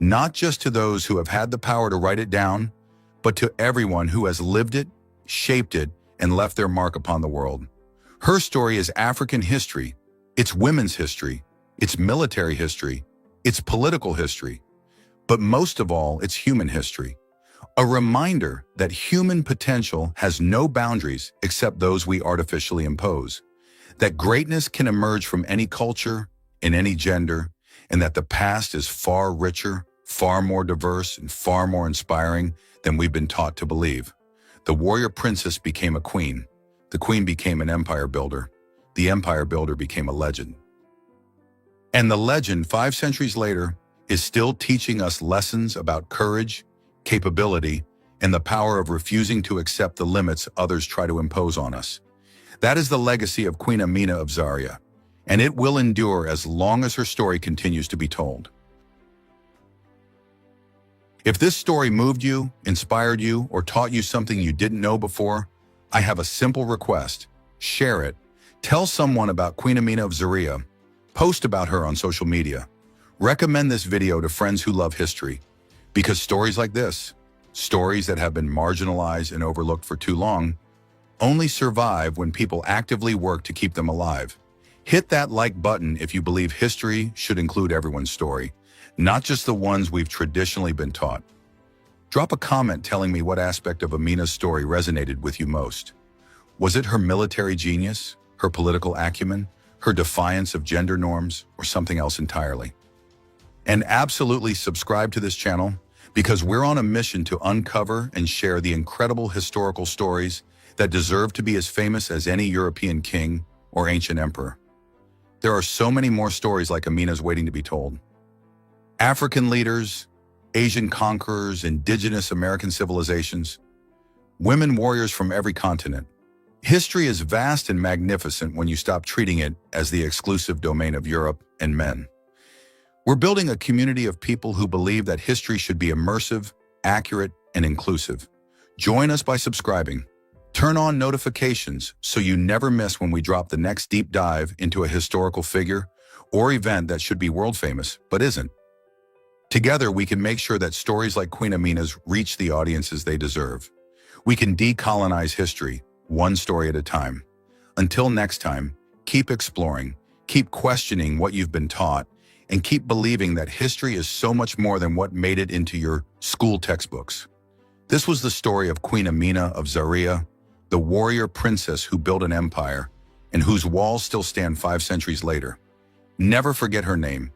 not just to those who have had the power to write it down, but to everyone who has lived it, shaped it, and left their mark upon the world. Her story is African history. It's women's history. It's military history. It's political history. But most of all, it's human history. A reminder that human potential has no boundaries except those we artificially impose. That greatness can emerge from any culture, in any gender, and that the past is far richer, far more diverse, and far more inspiring than we've been taught to believe. The warrior princess became a queen. The queen became an empire builder. The empire builder became a legend. And the legend, 5 centuries later, is still teaching us lessons about courage, capability, and the power of refusing to accept the limits others try to impose on us. That is the legacy of Queen Amina of Zaria, and it will endure as long as her story continues to be told. If this story moved you, inspired you, or taught you something you didn't know before, I have a simple request. Share it. Tell someone about Queen Amina of Zaria. Post about her on social media. Recommend this video to friends who love history. Because stories like this, stories that have been marginalized and overlooked for too long, only survive when people actively work to keep them alive. Hit that like button if you believe history should include everyone's story, not just the ones we've traditionally been taught. Drop a comment telling me what aspect of Amina's story resonated with you most. Was it her military genius, her political acumen, her defiance of gender norms, or something else entirely? And absolutely subscribe to this channel because we're on a mission to uncover and share the incredible historical stories that deserve to be as famous as any European king or ancient emperor. There are so many more stories like Amina's waiting to be told. African leaders, Asian conquerors, indigenous American civilizations, women warriors from every continent. History is vast and magnificent when you stop treating it as the exclusive domain of Europe and men. We're building a community of people who believe that history should be immersive, accurate, and inclusive. Join us by subscribing. Turn on notifications so you never miss when we drop the next deep dive into a historical figure or event that should be world famous but isn't. Together, we can make sure that stories like Queen Amina's reach the audiences they deserve. We can decolonize history, one story at a time. Until next time, keep exploring, keep questioning what you've been taught, and keep believing that history is so much more than what made it into your school textbooks. This was the story of Queen Amina of Zaria, the warrior princess who built an empire and whose walls still stand 5 centuries later. Never forget her name,